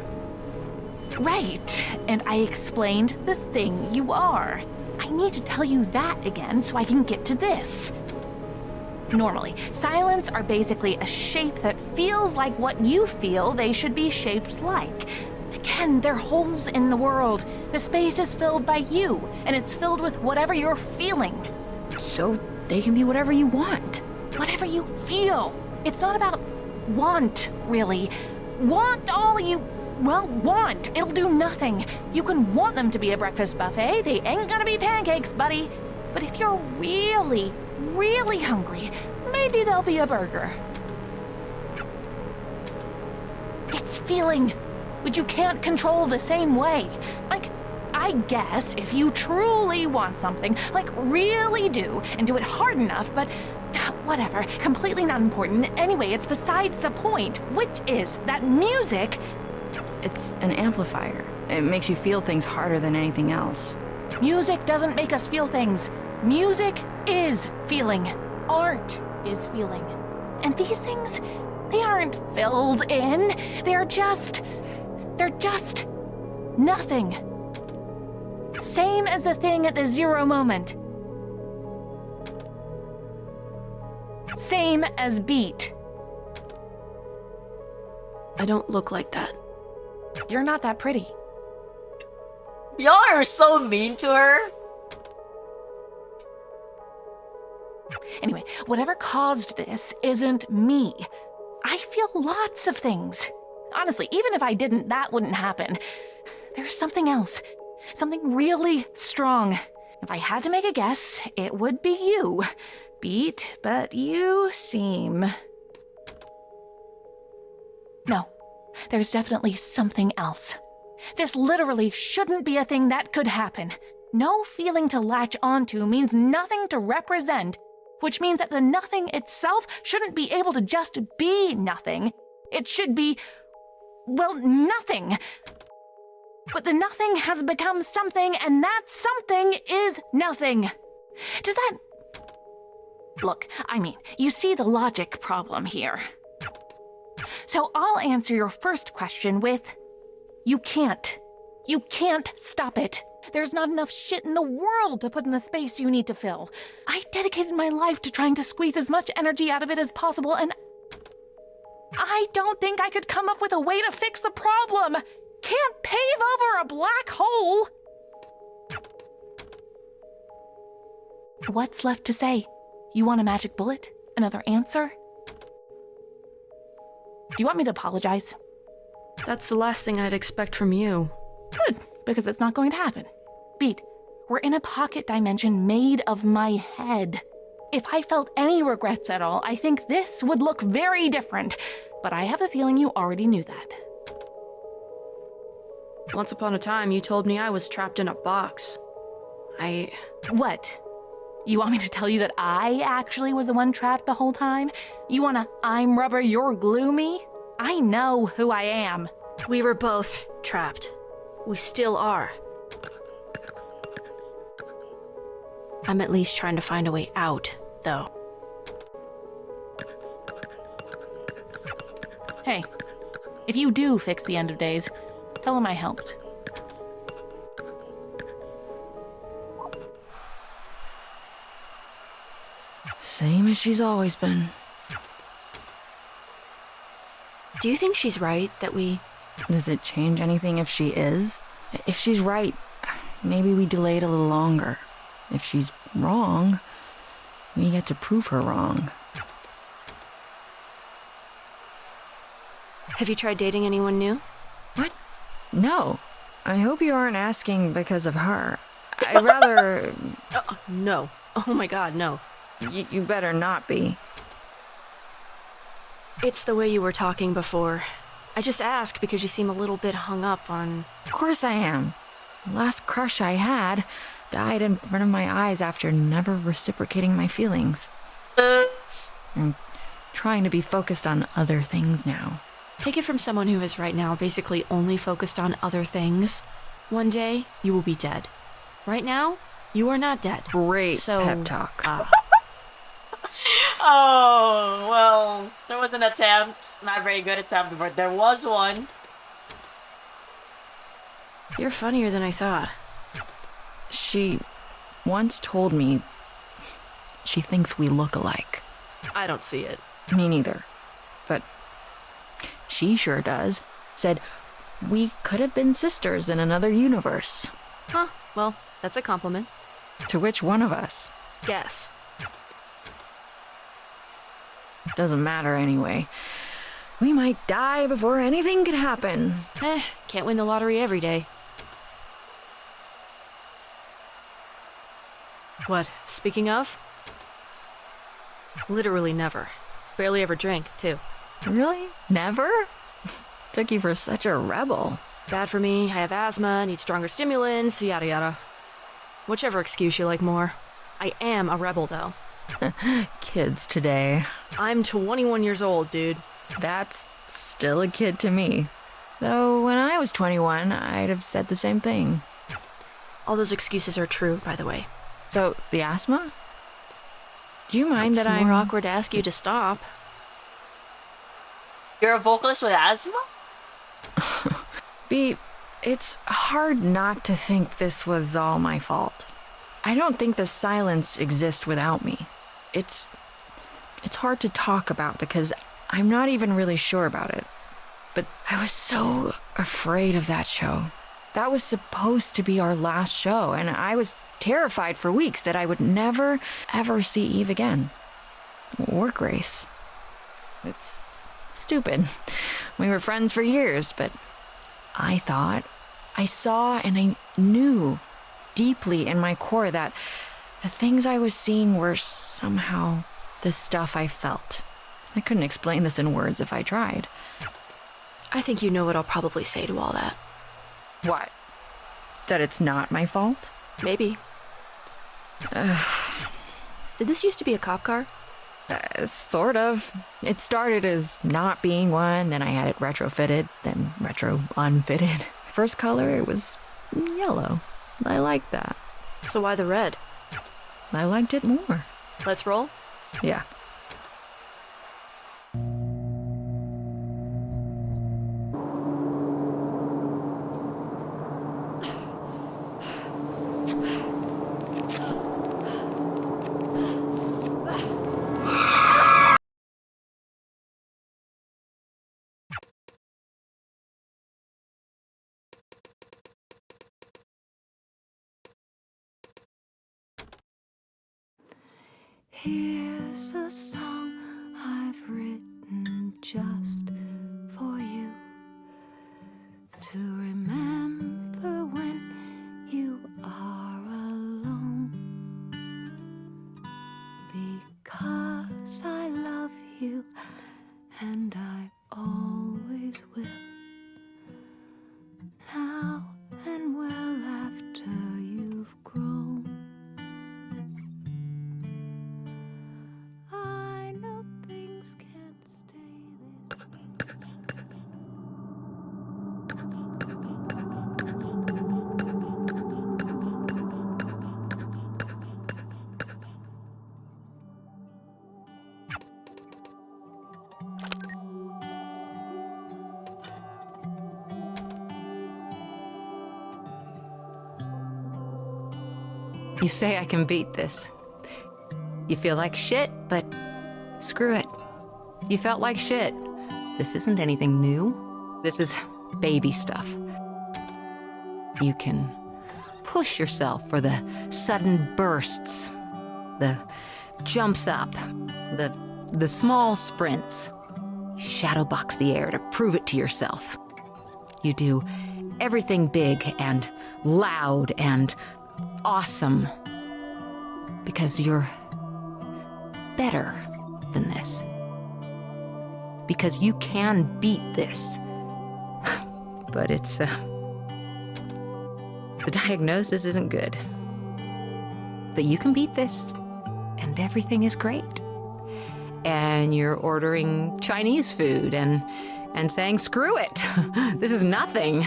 Right, and I explained the thing you are. I need to tell you that again so I can get to this. Normally, silents are basically a shape that feels like what you feel they should be shaped like. Again, they're holes in the world. The space is filled by you, and it's filled with whatever you're feeling. So they can be whatever you want. Whatever you feel. It's not about want, really. Want all you... Well, want. It'll do nothing. You can want them to be a breakfast buffet. They ain't gonna be pancakes, buddy. But if you're really, really hungry, maybe they'll be a burger. It's feeling, which you can't control the same way. Like, I guess if you truly want something, like really do, and do it hard enough, but whatever, completely not important. Anyway, it's besides the point, which is that music... It's an amplifier. It makes you feel things harder than anything else. Music doesn't make us feel things. Music is feeling. Art is feeling. And these things, they aren't filled in. They're just nothing. Same as a thing at the zero moment. Same as beat. I don't look like that. You're not that pretty. Y'all are so mean to her. Anyway, whatever caused this isn't me. I feel lots of things. Honestly, even if I didn't, that wouldn't happen. There's something else. Something really strong. If I had to make a guess, it would be you. Beat, but you seem... No, there's definitely something else. This literally shouldn't be a thing that could happen. No feeling to latch onto means nothing to represent, which means that the nothing itself shouldn't be able to just be nothing. It should be, well, nothing. But the nothing has become something, and that something is nothing. Does that... Look, I mean, you see the logic problem here. So I'll answer your first question with, you can't. You can't stop it. There's not enough shit in the world to put in the space you need to fill. I dedicated my life to trying to squeeze as much energy out of it as possible, and I don't think I could come up with a way to fix the problem. Can't pave over a black hole. What's left to say? You want a magic bullet? Another answer? Do you want me to apologize? That's the last thing I'd expect from you. Good, because it's not going to happen. Beat, we're in a pocket dimension made of my head. If I felt any regrets at all, I think this would look very different. But I have a feeling you already knew that. Once upon a time, you told me I was trapped in a box. What? You want me to tell you that I actually was the one trapped the whole time? You wanna I'm rubber, you're glue me? I know who I am. We were both trapped. We still are. I'm at least trying to find a way out, though. Hey, if you do fix the end of days, tell him I helped. Same as she's always been. Do you think she's right that we... Does it change anything if she is? If she's right, maybe we delayed a little longer. If she's wrong, we get to prove her wrong. Have you tried dating anyone new? What? No. I hope you aren't asking because of her. I'd rather... No. Oh my god, no. You better not be. It's the way you were talking before. I just ask because you seem a little bit hung up on... Of course I am. The last crush I had died in front of my eyes after never reciprocating my feelings. I'm trying to be focused on other things now. Take it from someone who is right now basically only focused on other things. One day, you will be dead. Right now, you are not dead. Great So, pep talk. Oh, well, there was an attempt. Not a very good attempt, but there was one. You're funnier than I thought. She once told me she thinks we look alike. I don't see it. Me neither. But she sure does. Said we could have been sisters in another universe. Huh, well, that's a compliment. To which one of us? Guess. Doesn't matter anyway. We might die before anything could happen. Can't win the lottery every day. What, speaking of? Literally never. Barely ever drank, too. Really? Never? Took you for such a rebel. Bad for me, I have asthma, need stronger stimulants, yada yada. Whichever excuse you like more. I am a rebel, though. Kids today. I'm 21 years old, dude. That's still a kid to me. Though when I was 21, I'd have said the same thing. All those excuses are true, by the way. So, the asthma? Do you mind that I'm... more awkward to ask you to stop. You're a vocalist with asthma? B, it's hard not to think this was all my fault. I don't think the silence exists without me. It's hard to talk about because I'm not even really sure about it. But I was so afraid of that show. That was supposed to be our last show, and I was terrified for weeks that I would never, ever see Eve again. Or Grace. It's stupid. We were friends for years, but I thought, I saw, and I knew deeply in my core that the things I was seeing were somehow the stuff I felt. I couldn't explain this in words if I tried. I think you know what I'll probably say to all that. What? That it's not my fault? Maybe. Did this used to be a cop car? Sort of. It started as not being one, then I had it retrofitted, then retro-unfitted. First color, it was yellow. I liked that. So why the red? I liked it more. Let's roll? Yeah. Here's a song I've written just for you, to remember when you are alone, because I love you and I always will, now and well after you've grown. I know things can't stay this way. You say I can beat this. You feel like shit, but screw it. You felt like shit. This isn't anything new. This is baby stuff. You can push yourself for the sudden bursts, the jumps up, the small sprints. You shadowbox the air to prove it to yourself. You do everything big and loud and awesome because you're better than this. Because you can beat this. But it's, the diagnosis isn't good. But you can beat this, and everything is great. And you're ordering Chinese food and saying, screw it, this is nothing.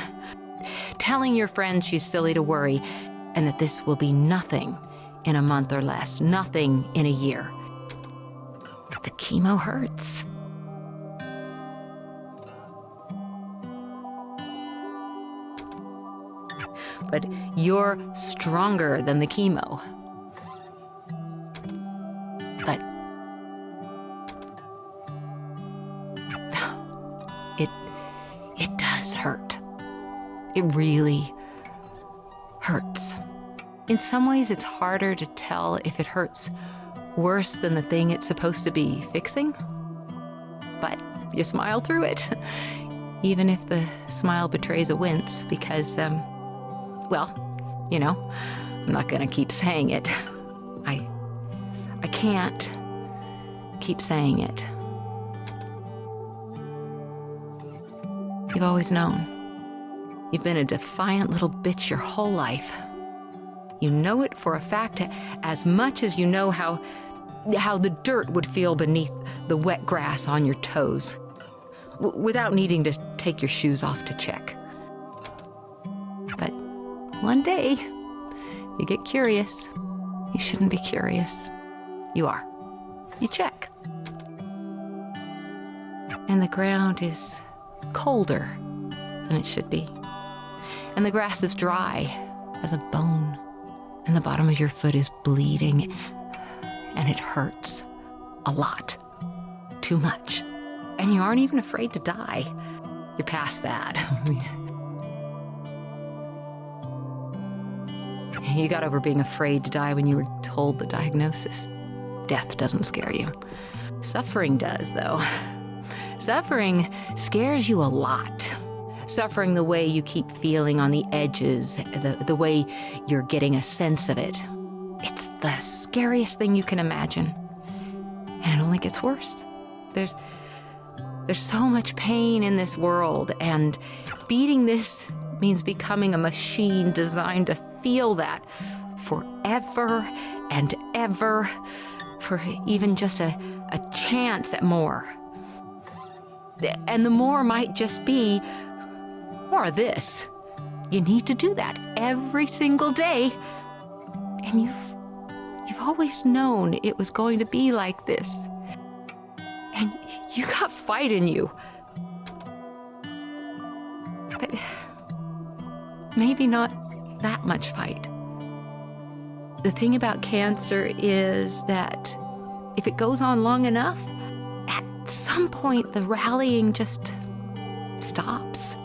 Telling your friends she's silly to worry, and that this will be nothing in a month or less, nothing in a year. But the chemo hurts. But you're stronger than the chemo. But it does hurt. It really hurts. In some ways, it's harder to tell if it hurts worse than the thing it's supposed to be fixing. But you smile through it, even if the smile betrays a wince, because, well, you know, I'm not gonna keep saying it. I can't keep saying it. You've always known. You've been a defiant little bitch your whole life. You know it for a fact as much as you know how the dirt would feel beneath the wet grass on your toes, without needing to take your shoes off to check. But one day, you get curious. You shouldn't be curious. You are. You check. And the ground is colder than it should be. And the grass is dry as a bone. And the bottom of your foot is bleeding. And it hurts a lot. Too much. And you aren't even afraid to die. You're past that. You got over being afraid to die when you were told the diagnosis. Death doesn't scare you. Suffering does, though. Suffering scares you a lot. Suffering the way you keep feeling on the edges, the way you're getting a sense of it. It's the scariest thing you can imagine. And it only gets worse. There's so much pain in this world, and beating this means becoming a machine designed to feel that forever and ever, for even just a chance at more. And the more might just be more of this. You need to do that every single day. And you've always known it was going to be like this. And you got fight in you. But maybe not that much fight. The thing about cancer is that if it goes on long enough, at some point the rallying just stops.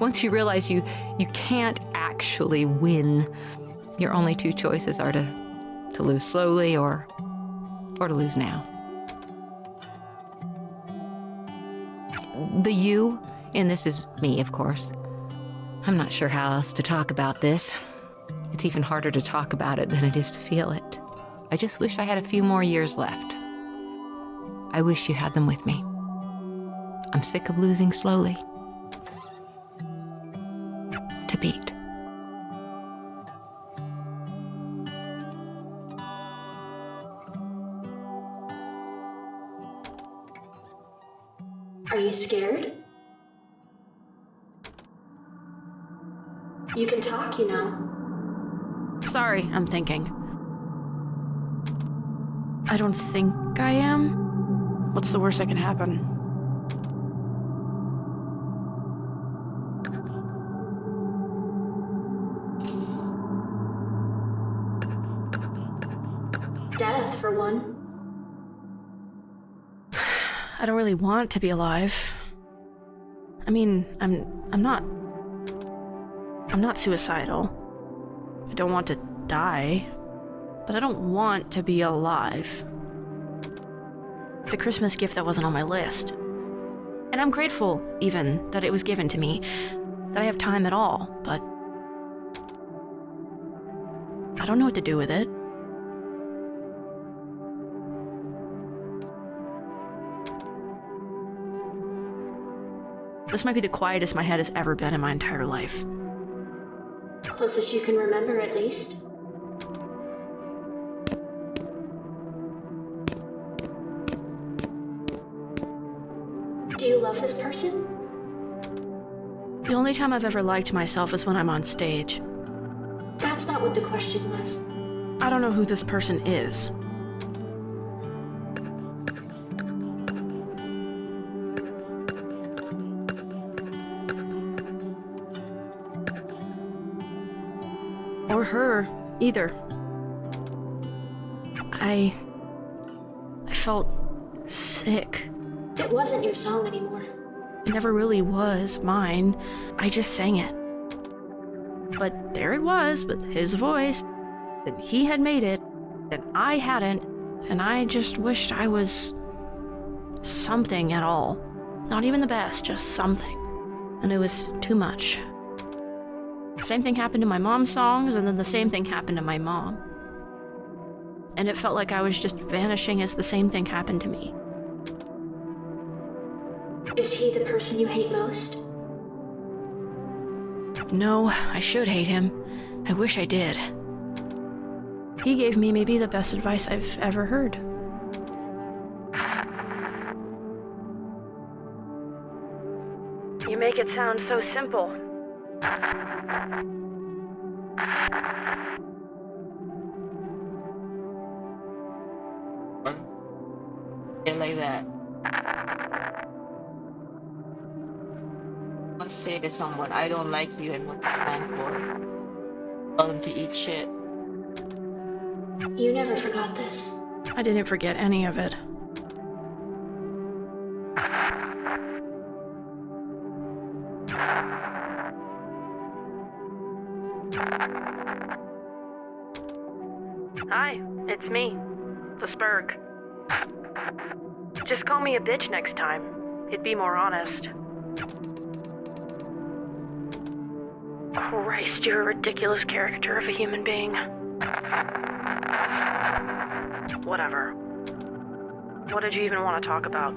Once you realize you can't actually win, your only two choices are to lose slowly or to lose now. The you in this is me, of course. I'm not sure how else to talk about this. It's even harder to talk about it than it is to feel it. I just wish I had a few more years left. I wish you had them with me. I'm sick of losing slowly. To beat. Are you scared? You can talk, you know. Sorry, I'm thinking. I don't think I am. What's the worst that can happen? Death, for one. I don't really want to be alive. I mean, I'm not suicidal. I don't want to die, but I don't want to be alive. It's a Christmas gift that wasn't on my list. And I'm grateful, even, that it was given to me, that I have time at all, but I don't know what to do with it. This might be the quietest my head has ever been in my entire life. Closest you can remember, at least. Do you love this person? The only time I've ever liked myself is when I'm on stage. That's not what the question was. I don't know who this person is. Or her, either. I felt sick. It wasn't your song anymore. It never really was mine. I just sang it. But there it was, with his voice. And he had made it, and I hadn't. And I just wished I was something at all. Not even the best, just something. And it was too much. Same thing happened to my mom's songs, and then the same thing happened to my mom. And it felt like I was just vanishing as the same thing happened to me. Is he the person you hate most? No, I should hate him. I wish I did. He gave me maybe the best advice I've ever heard. You make it sound so simple. Yeah, like that. Don't say to someone, I don't like you and what you stand for. Tell them to eat shit. You never forgot this. I didn't forget any of it. Hi, it's me, the Spurg. Just call me a bitch next time. It'd be more honest. Christ, you're a ridiculous caricature of a human being. Whatever. What did you even want to talk about?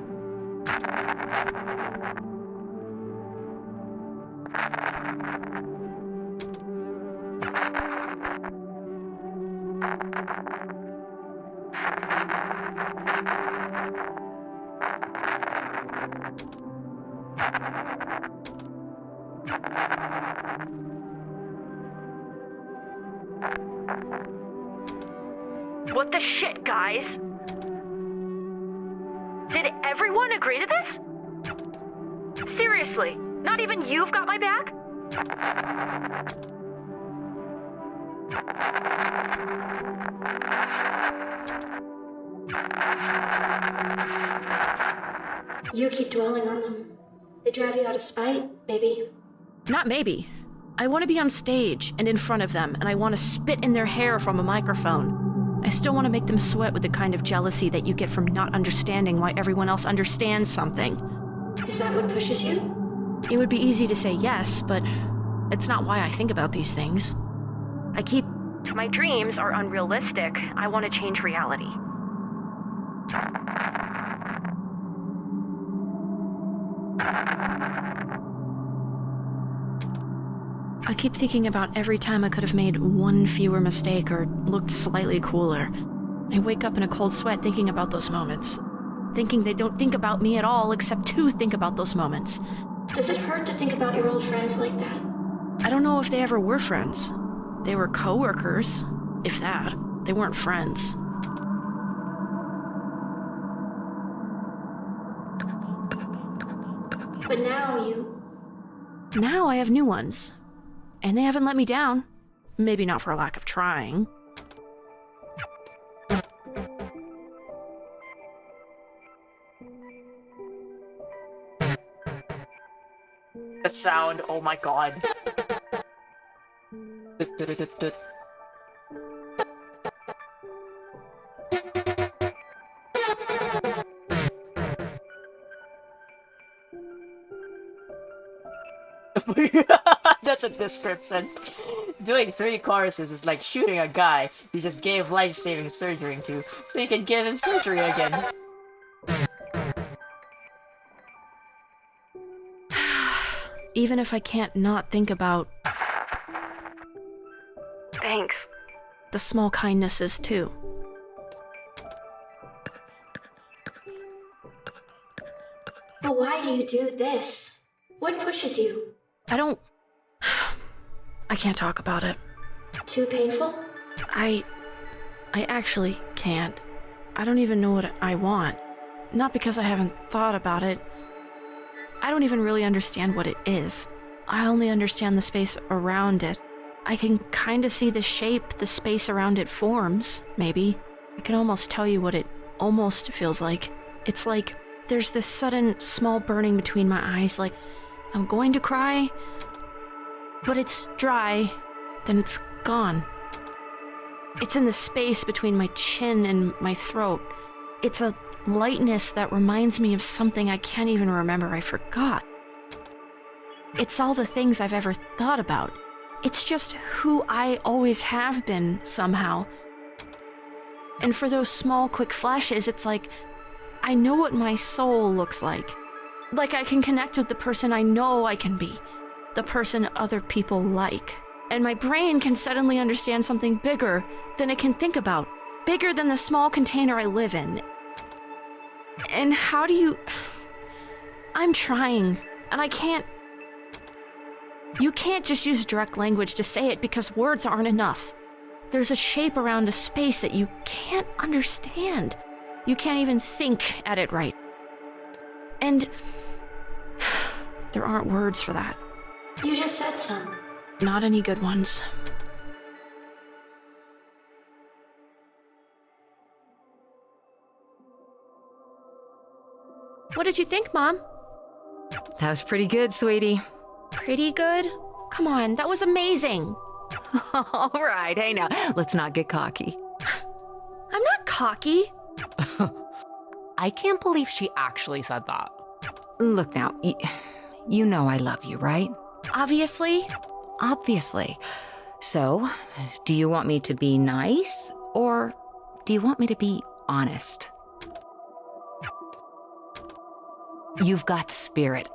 What the shit, guys? Did everyone agree to this? Seriously, not even you've got my back? You keep dwelling on them. They drive you out of spite, maybe. Not maybe. I want to be on stage and in front of them, and I want to spit in their hair from a microphone. I still want to make them sweat with the kind of jealousy that you get from not understanding why everyone else understands something. Is that what pushes you? It would be easy to say yes, but it's not why I think about these things. My dreams are unrealistic. I want to change reality. I keep thinking about every time I could have made one fewer mistake or looked slightly cooler. I wake up in a cold sweat thinking about those moments. Thinking they don't think about me at all except to think about those moments. Does it hurt to think about your old friends like that? I don't know if they ever were friends. They were coworkers, if that. They weren't friends. But now Now I have new ones. And they haven't let me down. Maybe not for a lack of trying. The sound, oh my god. That's a description. Doing 3 choruses is like shooting a guy you just gave life-saving surgery to, so you can give him surgery again. Even if I can't not think about... Thanks. The small kindnesses, too. But why do you do this? What pushes you? I can't talk about it. Too painful? I actually can't. I don't even know what I want. Not because I haven't thought about it. I don't even really understand what it is. I only understand the space around it. I can kind of see the shape the space around it forms, maybe. I can almost tell you what it almost feels like. It's like there's this sudden small burning between my eyes, like I'm going to cry, but it's dry, then it's gone. It's in the space between my chin and my throat. It's a lightness that reminds me of something I can't even remember. I forgot. It's all the things I've ever thought about. It's just who I always have been, somehow. And for those small, quick flashes, it's like I know what my soul looks like. Like I can connect with the person I know I can be, the person other people like. And my brain can suddenly understand something bigger than it can think about, bigger than the small container I live in. And how do you... I'm trying, and I can't... You can't just use direct language to say it because words aren't enough. There's a shape around a space that you can't understand. You can't even think at it right. And there aren't words for that. You just said some. Not any good ones. What did you think, Mom? That was pretty good, sweetie. Pretty good? Come on, that was amazing. All right, hey now, let's not get cocky. I'm not cocky. I can't believe she actually said that. Look now, you know I love you, right? Obviously. Obviously. So, do you want me to be nice, or do you want me to be honest? You've got spirit.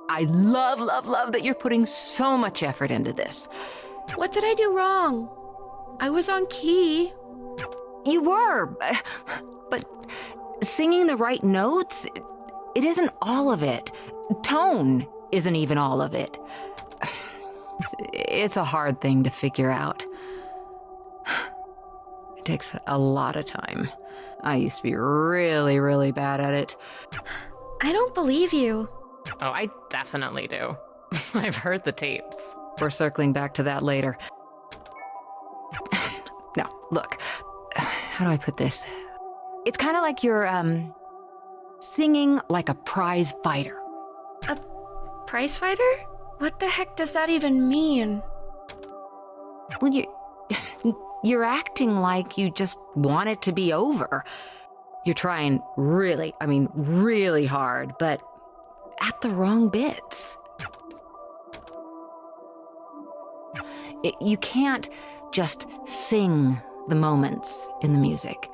I love, love, love that you're putting so much effort into this. What did I do wrong? I was on key. You were, but singing the right notes, it isn't all of it. Tone isn't even all of it. It's a hard thing to figure out. It takes a lot of time. I used to be really, really bad at it. I don't believe you. Oh, I definitely do. I've heard the tapes. We're circling back to that later. Now, look, how do I put this? It's kind of like you're, singing like a prize fighter. A prize fighter? What the heck does that even mean? Well, you're acting like you just want it to be over. You're trying really, really hard, but at the wrong bits. You can't just sing the moments in the music.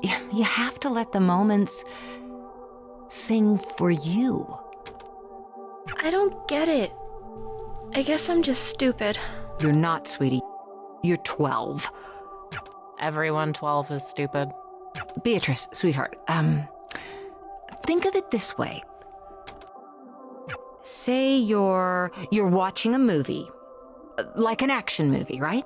You have to let the moments sing for you. I don't get it. I guess I'm just stupid. You're not, sweetie. You're 12. Everyone 12 is stupid. Beatrice, sweetheart, think of it this way. Say you're watching a movie like an action movie, right?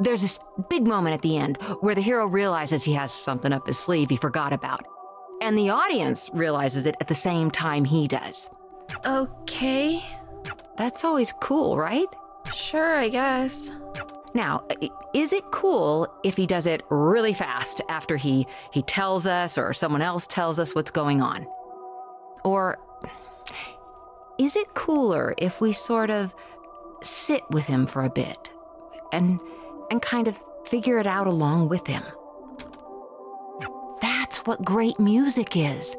There's this big moment at the end where the hero realizes he has something up his sleeve he forgot about. And the audience realizes it at the same time he does. Okay. That's always cool, right? Sure, I guess. Now, is it cool if he does it really fast after he tells us or someone else tells us what's going on? Or is it cooler if we sort of sit with him for a bit and kind of figure it out along with him? That's what great music is.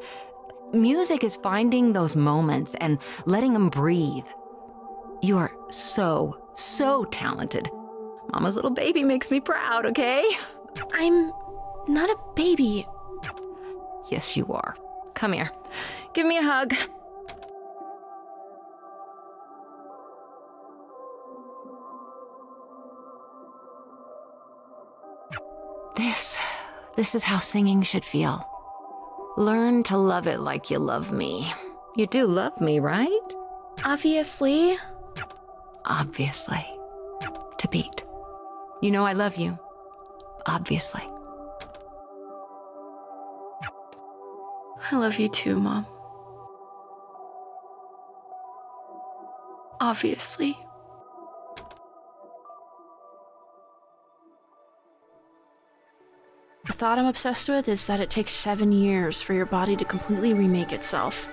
Music is finding those moments and letting them breathe. You are so talented. Mama's little baby makes me proud, okay? I'm not a baby. Yes, you are. Come here. Give me a hug. This is how singing should feel. Learn to love it like you love me. You do love me, right? Obviously. Obviously. To beat. You know I love you. Obviously. I love you too, Mom. Obviously. The thought I'm obsessed with is that it takes 7 years for your body to completely remake itself.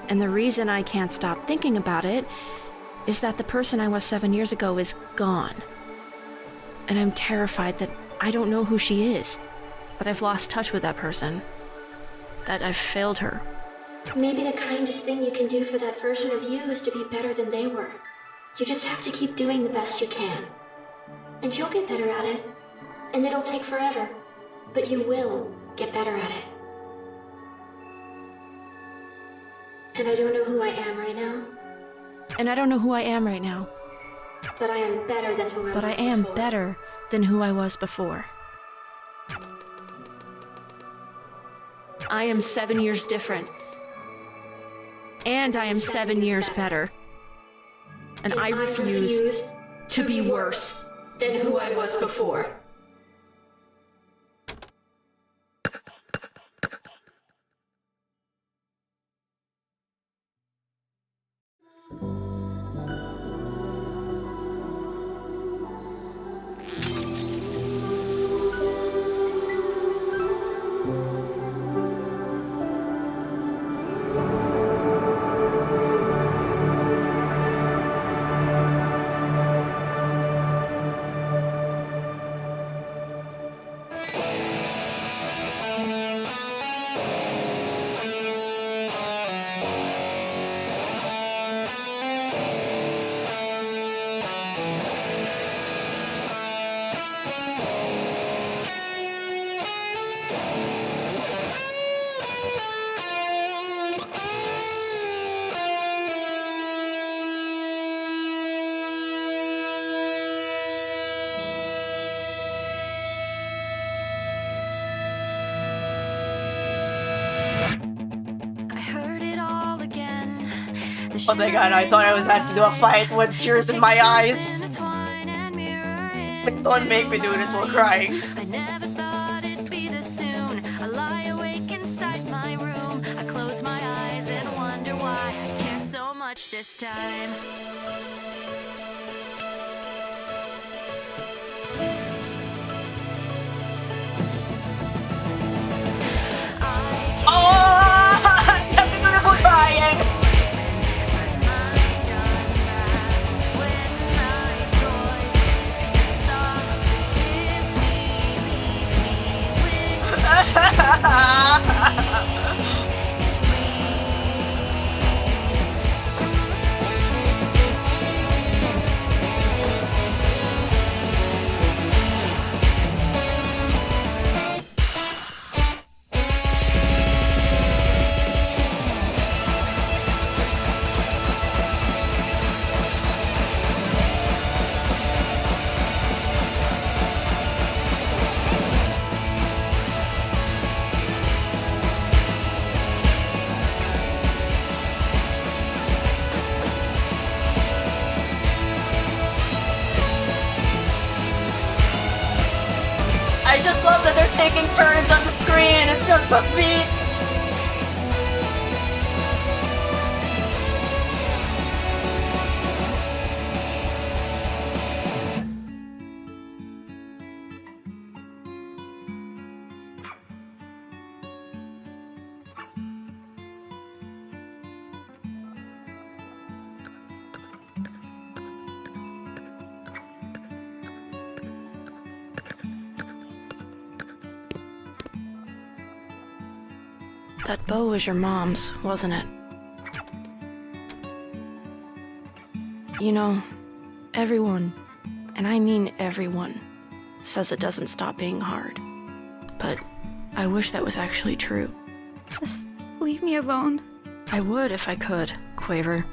And the reason I can't stop thinking about it is that the person I was 7 years ago is gone. And I'm terrified that I don't know who she is, that I've lost touch with that person, that I've failed her. Maybe the kindest thing you can do for that version of you is to be better than they were. You just have to keep doing the best you can. And you'll get better at it. And it'll take forever. But you will get better at it. And I don't know who I am right now. And I don't know who I am right now. But I am better than who I was before. But I am better than who I was before. I am 7 years different. And I am 7 years better. And I refuse to be worse than who I was before. Oh my god, I thought I was had to do a fight with tears in my eyes. Please don't make me do this while crying. I never thought it'd be this soon. I lie awake inside my room. I close my eyes and wonder why I care so much this time. Oh! I can't do this while crying! just love that they're taking turns on the screen. It's just a beat. That bow was your mom's, wasn't it? You know, everyone, and I mean everyone, says it doesn't stop being hard. But I wish that was actually true. Just leave me alone. I would if I could, Quaver.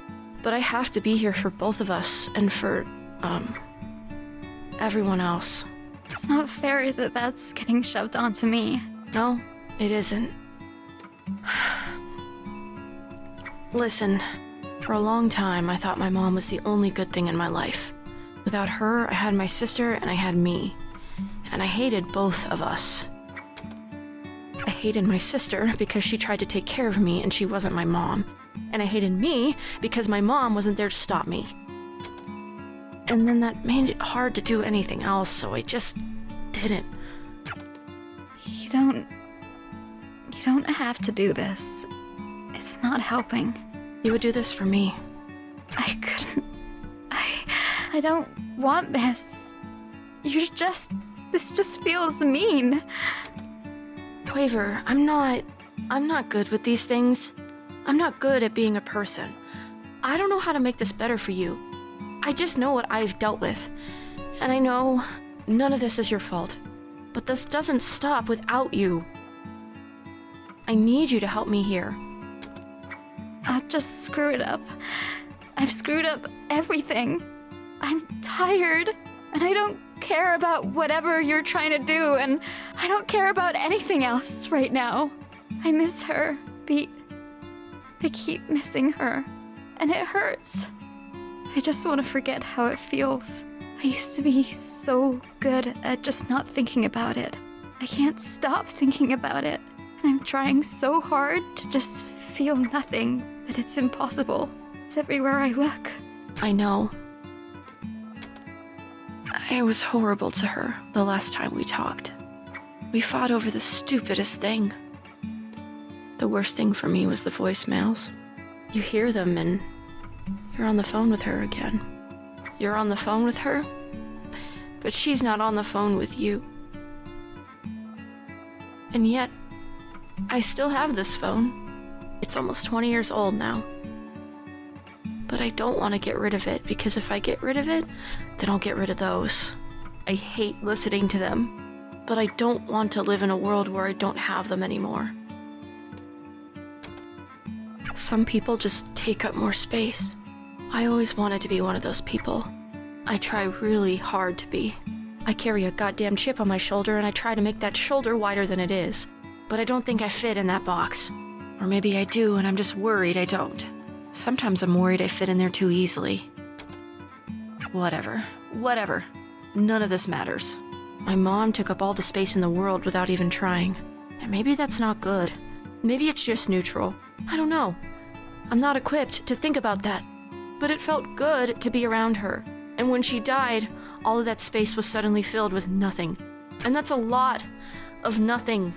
But I have to be here for both of us and for, everyone else. It's not fair that that's getting shoved onto me. No, it isn't. Listen, for a long time I thought my mom was the only good thing in my life. Without her, I had my sister and I had me. And I hated both of us. I hated my sister because she tried to take care of me and she wasn't my mom. And I hated me because my mom wasn't there to stop me. And then that made it hard to do anything else, so I just didn't. You don't have to do this. It's not helping. You would do this for me. I couldn't. I don't want this. This just feels mean. Quaver, I'm not good with these things. I'm not good at being a person. I don't know how to make this better for you. I just know what I've dealt with. And I know none of this is your fault. But this doesn't stop without you. I need you to help me here. I'll just screw it up. I've screwed up everything. I'm tired, and I don't care about whatever you're trying to do, and I don't care about anything else right now. I miss her, Beat. I keep missing her, and it hurts. I just want to forget how it feels. I used to be so good at just not thinking about it. I can't stop thinking about it, and I'm trying so hard to just feel nothing, but it's impossible. It's everywhere I look. I know. I was horrible to her the last time we talked. We fought over the stupidest thing. The worst thing for me was the voicemails. You hear them and you're on the phone with her again. You're on the phone with her, but she's not on the phone with you. And yet, I still have this phone. It's almost 20 years old now. But I don't want to get rid of it, because if I get rid of it, then I'll get rid of those. I hate listening to them, but I don't want to live in a world where I don't have them anymore. Some people just take up more space. I always wanted to be one of those people. I try really hard to be. I carry a goddamn chip on my shoulder and I try to make that shoulder wider than it is. But I don't think I fit in that box. Or maybe I do and I'm just worried I don't. Sometimes I'm worried I fit in there too easily. Whatever. None of this matters. My mom took up all the space in the world without even trying. And maybe that's not good. Maybe it's just neutral. I don't know. I'm not equipped to think about that. But it felt good to be around her. And when she died, all of that space was suddenly filled with nothing. And that's a lot of nothing.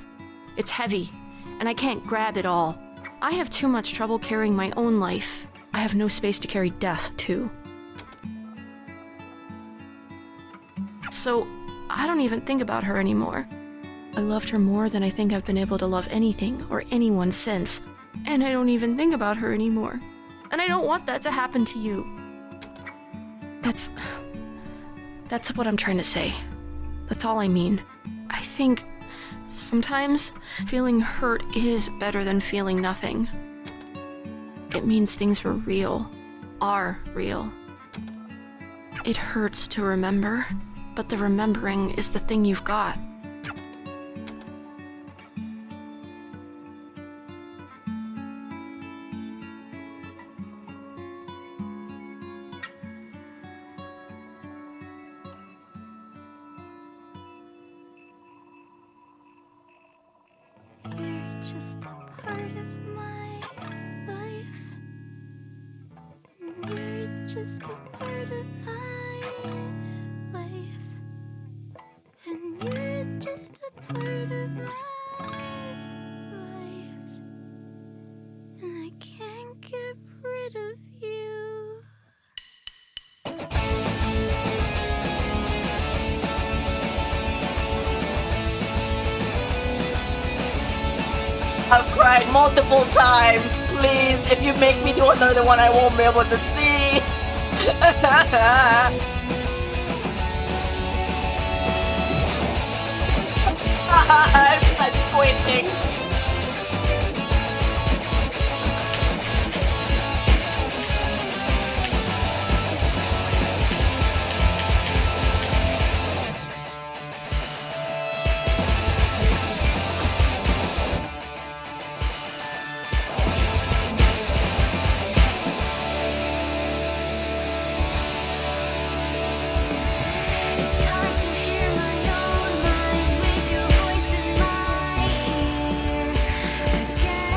It's heavy, and I can't grab it all. I have too much trouble carrying my own life. I have no space to carry death, too. So, I don't even think about her anymore. I loved her more than I think I've been able to love anything or anyone since. And I don't even think about her anymore. And I don't want that to happen to you. That's what I'm trying to say. That's all I mean. I think sometimes feeling hurt is better than feeling nothing. It means things were real, are real. It hurts to remember, but the remembering is the thing you've got. just a part of my life. You're just a part of my life. And you're just a part of my life. And I can't get rid of you. I've cried multiple times. Please, if you make me do another one, I won't be able to see. I'm squinting. It's hard to hear my own mind with your voice in my ear again.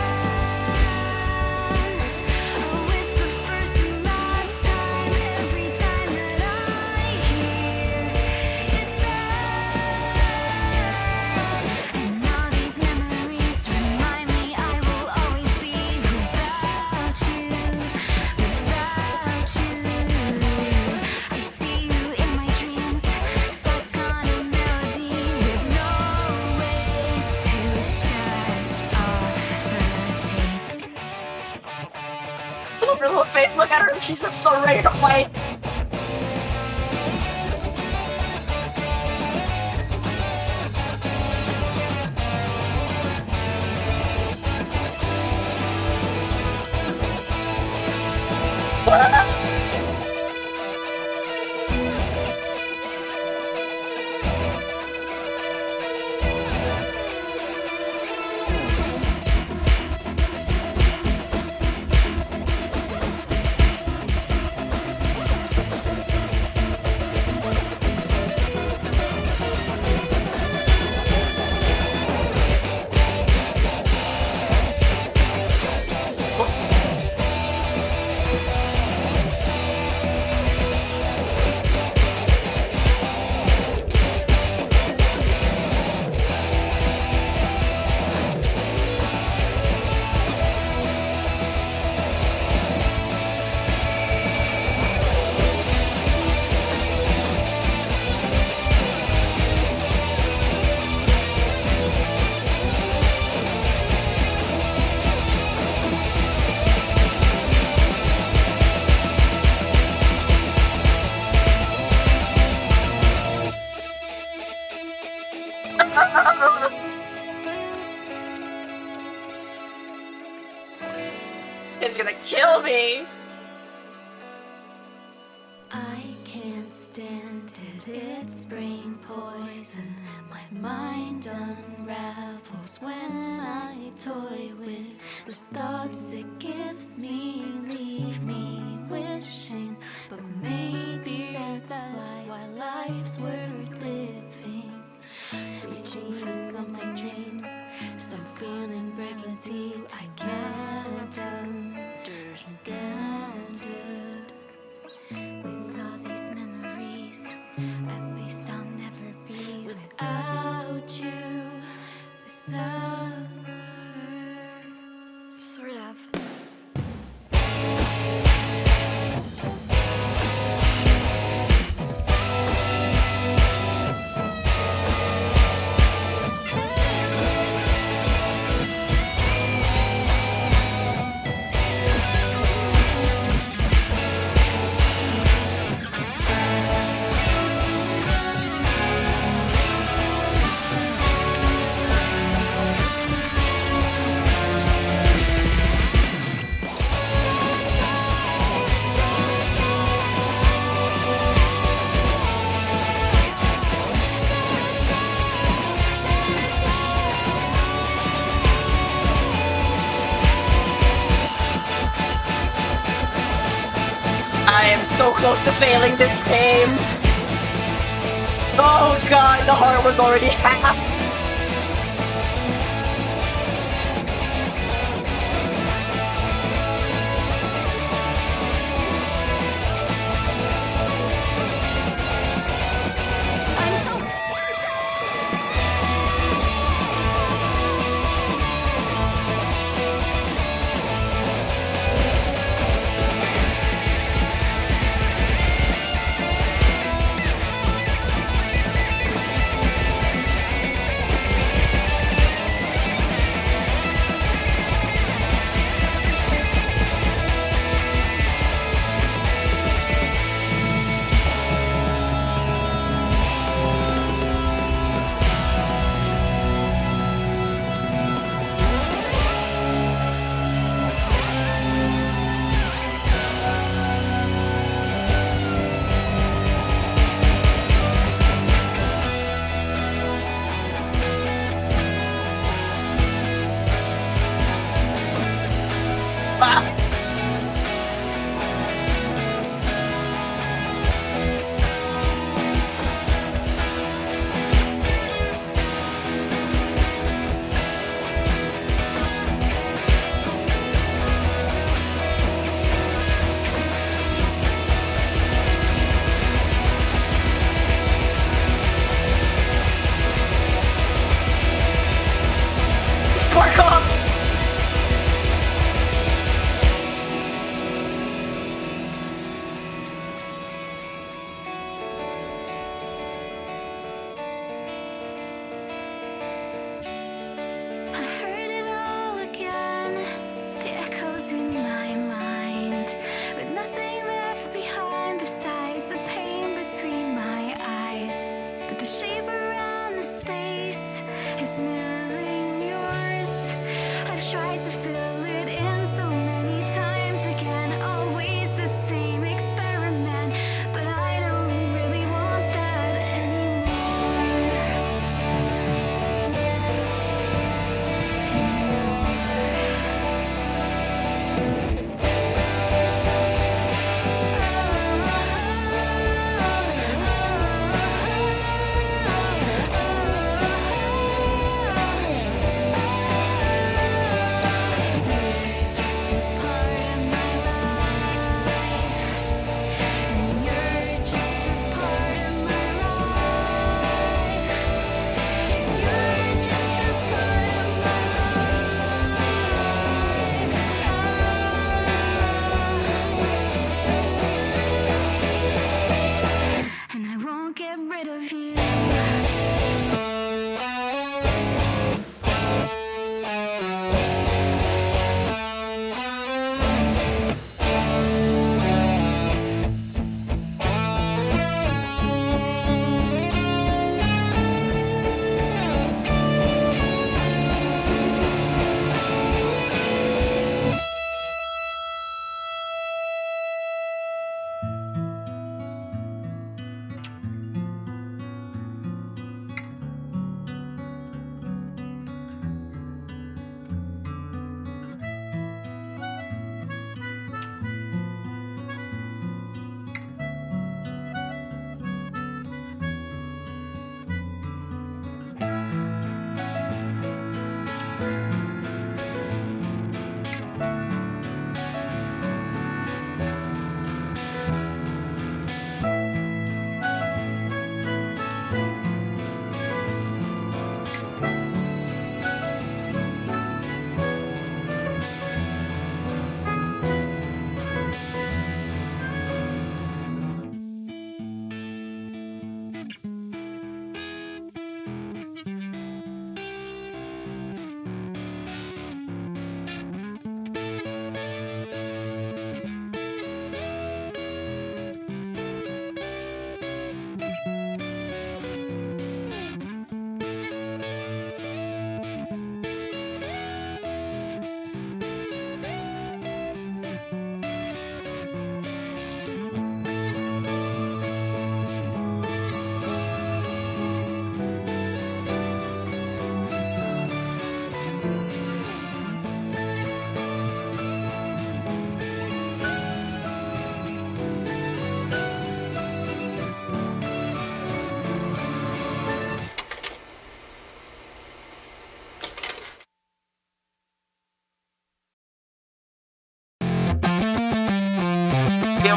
Oh, it's the first and last time. Every time that I hear it's and all these memories remind me I will always be without you, without you. I see you in my dreams, stuck on a melody with no way to shut off the tape. Look at her face, look at her, she's just so ready to fight. Whoops. It's gonna kill me. I can't stand it, it's brain poison. My mind unravels when I toy with the thoughts it gives me. Leave me wishing, but maybe that's why life's worth living. Reaching for something dreams, some feeling breaking through. I can't understand it. With all these memories, at least I'll never be without you, without her. Sort of. I am so close to failing this game. Oh god, the heart was already half.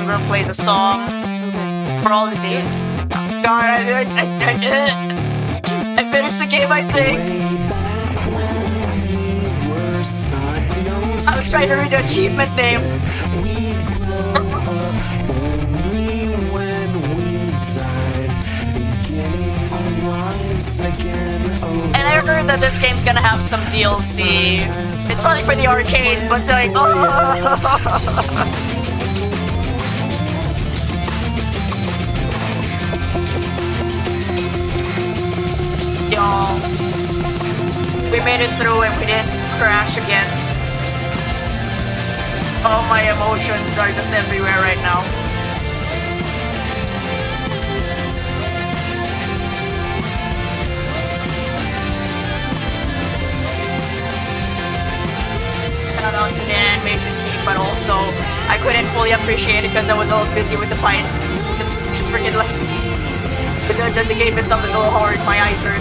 younger plays a song for all the days. God, I finished the game, I think. I was trying to read the achievement name. And I heard that this game's gonna have some DLC. It's probably for the arcade, but like, oh. Y'all, we made it through and we didn't crash again. All my emotions are just everywhere right now. Shout out to the animation team, but also I couldn't fully appreciate it because I was a little busy with the fights. The freaking like the game itself is a little hard. My eyes hurt.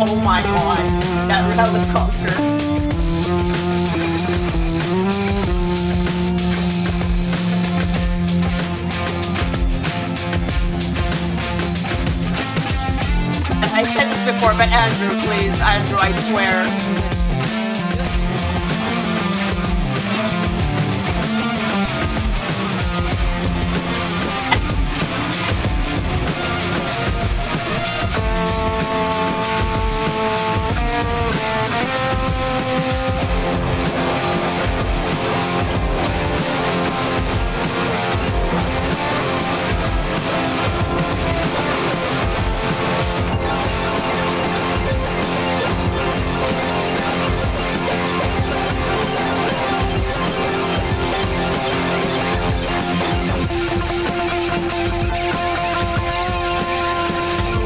Oh my god, that helicopter. I said this before, but Andrew, please, Andrew, I swear.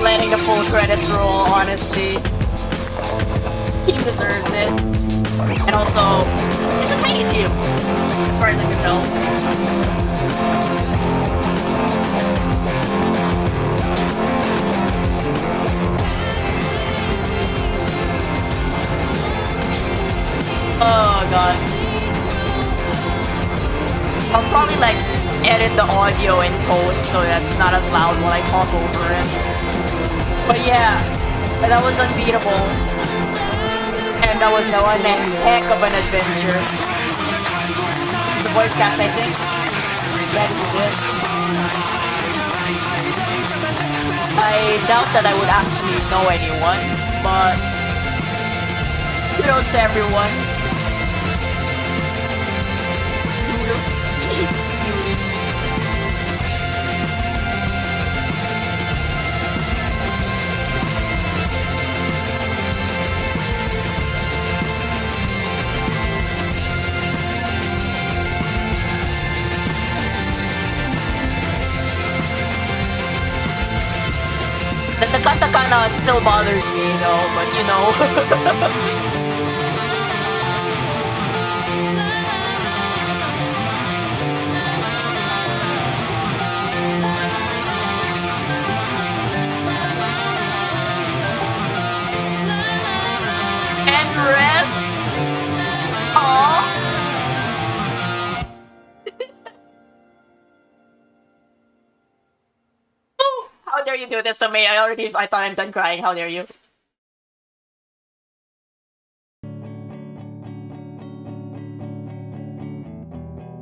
Letting the full credits roll, honestly. Team deserves it. And also, it's a tiny team, as far as I can tell. Oh god. I'll probably like edit the audio in post so that's not as loud when I talk over it. But yeah, that was Unbeatable. And that was one heck of an adventure. The voice cast, I think. Yeah, this is it. I doubt that I would actually know anyone, but kudos to everyone. The katakana still bothers me though, but you know. And rest. Aww. How dare you do this to me? I thought I'm done crying. How dare you?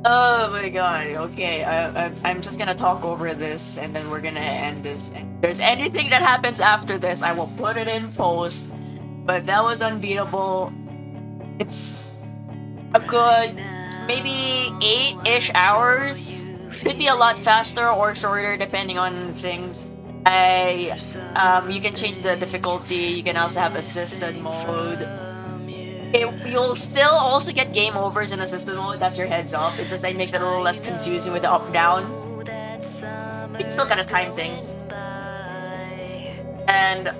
Oh my god, okay, I'm just gonna talk over this and then we're gonna end this. And if there's anything that happens after this, I will put it in post. But that was Unbeatable. It's a good, maybe 8-ish hours. Could be a lot faster or shorter depending on things. You can change the difficulty. You can also have assisted mode. You'll still also get game overs in assisted mode. That's your heads up. It's just that it makes it a little less confusing with the up down. You still gotta time things. And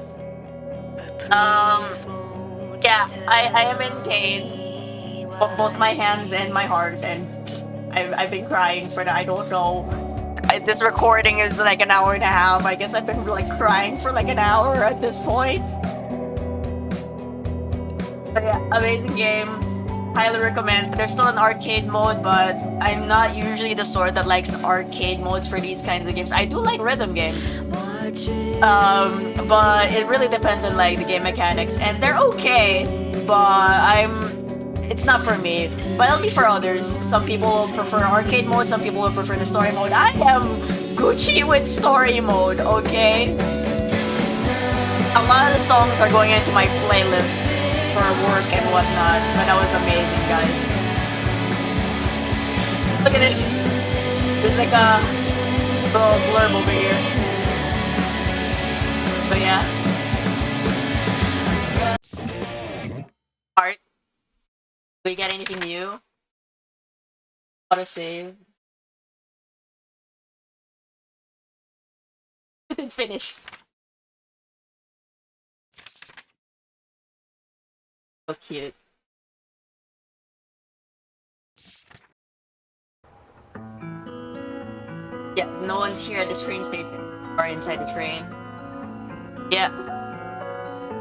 yeah, I am in pain, both my hands and my heart, and I've been crying for that. I don't know. This recording is like an hour and a half. I guess I've been like crying for like an hour at this point. But yeah, amazing game. Highly recommend. There's still an arcade mode, but I'm not usually the sort that likes arcade modes for these kinds of games. I do like rhythm games. But it really depends on like the game mechanics, and they're okay, but it's not for me. But it'll be for others. Some people will prefer arcade mode, some people will prefer the story mode. I am Gucci with story mode, okay? A lot of the songs are going into my playlist for work and whatnot, but that was amazing, guys. Look at it. There's like a little blurb over here. But yeah. Art. Do we get anything new? Autosave. Didn't finish. So cute. Yeah, no one's here at this train station or inside the train. Yeah.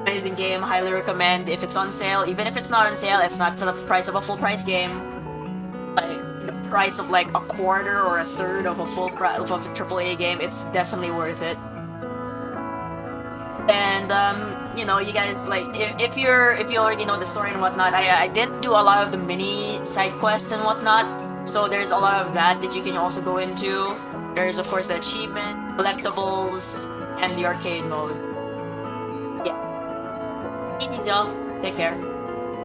Amazing game, highly recommend. If it's on sale, even if it's not on sale, it's not for the price of a full price game. Like the price of like a quarter or a third of a full price of a AAA game, it's definitely worth it. And you know, you guys like if you already know the story and whatnot, I didn't do a lot of the mini side quests and whatnot. So there's a lot of that you can also go into. There's of course the achievement, collectibles, and the arcade mode. Yeah. Easy, y'all. Take care.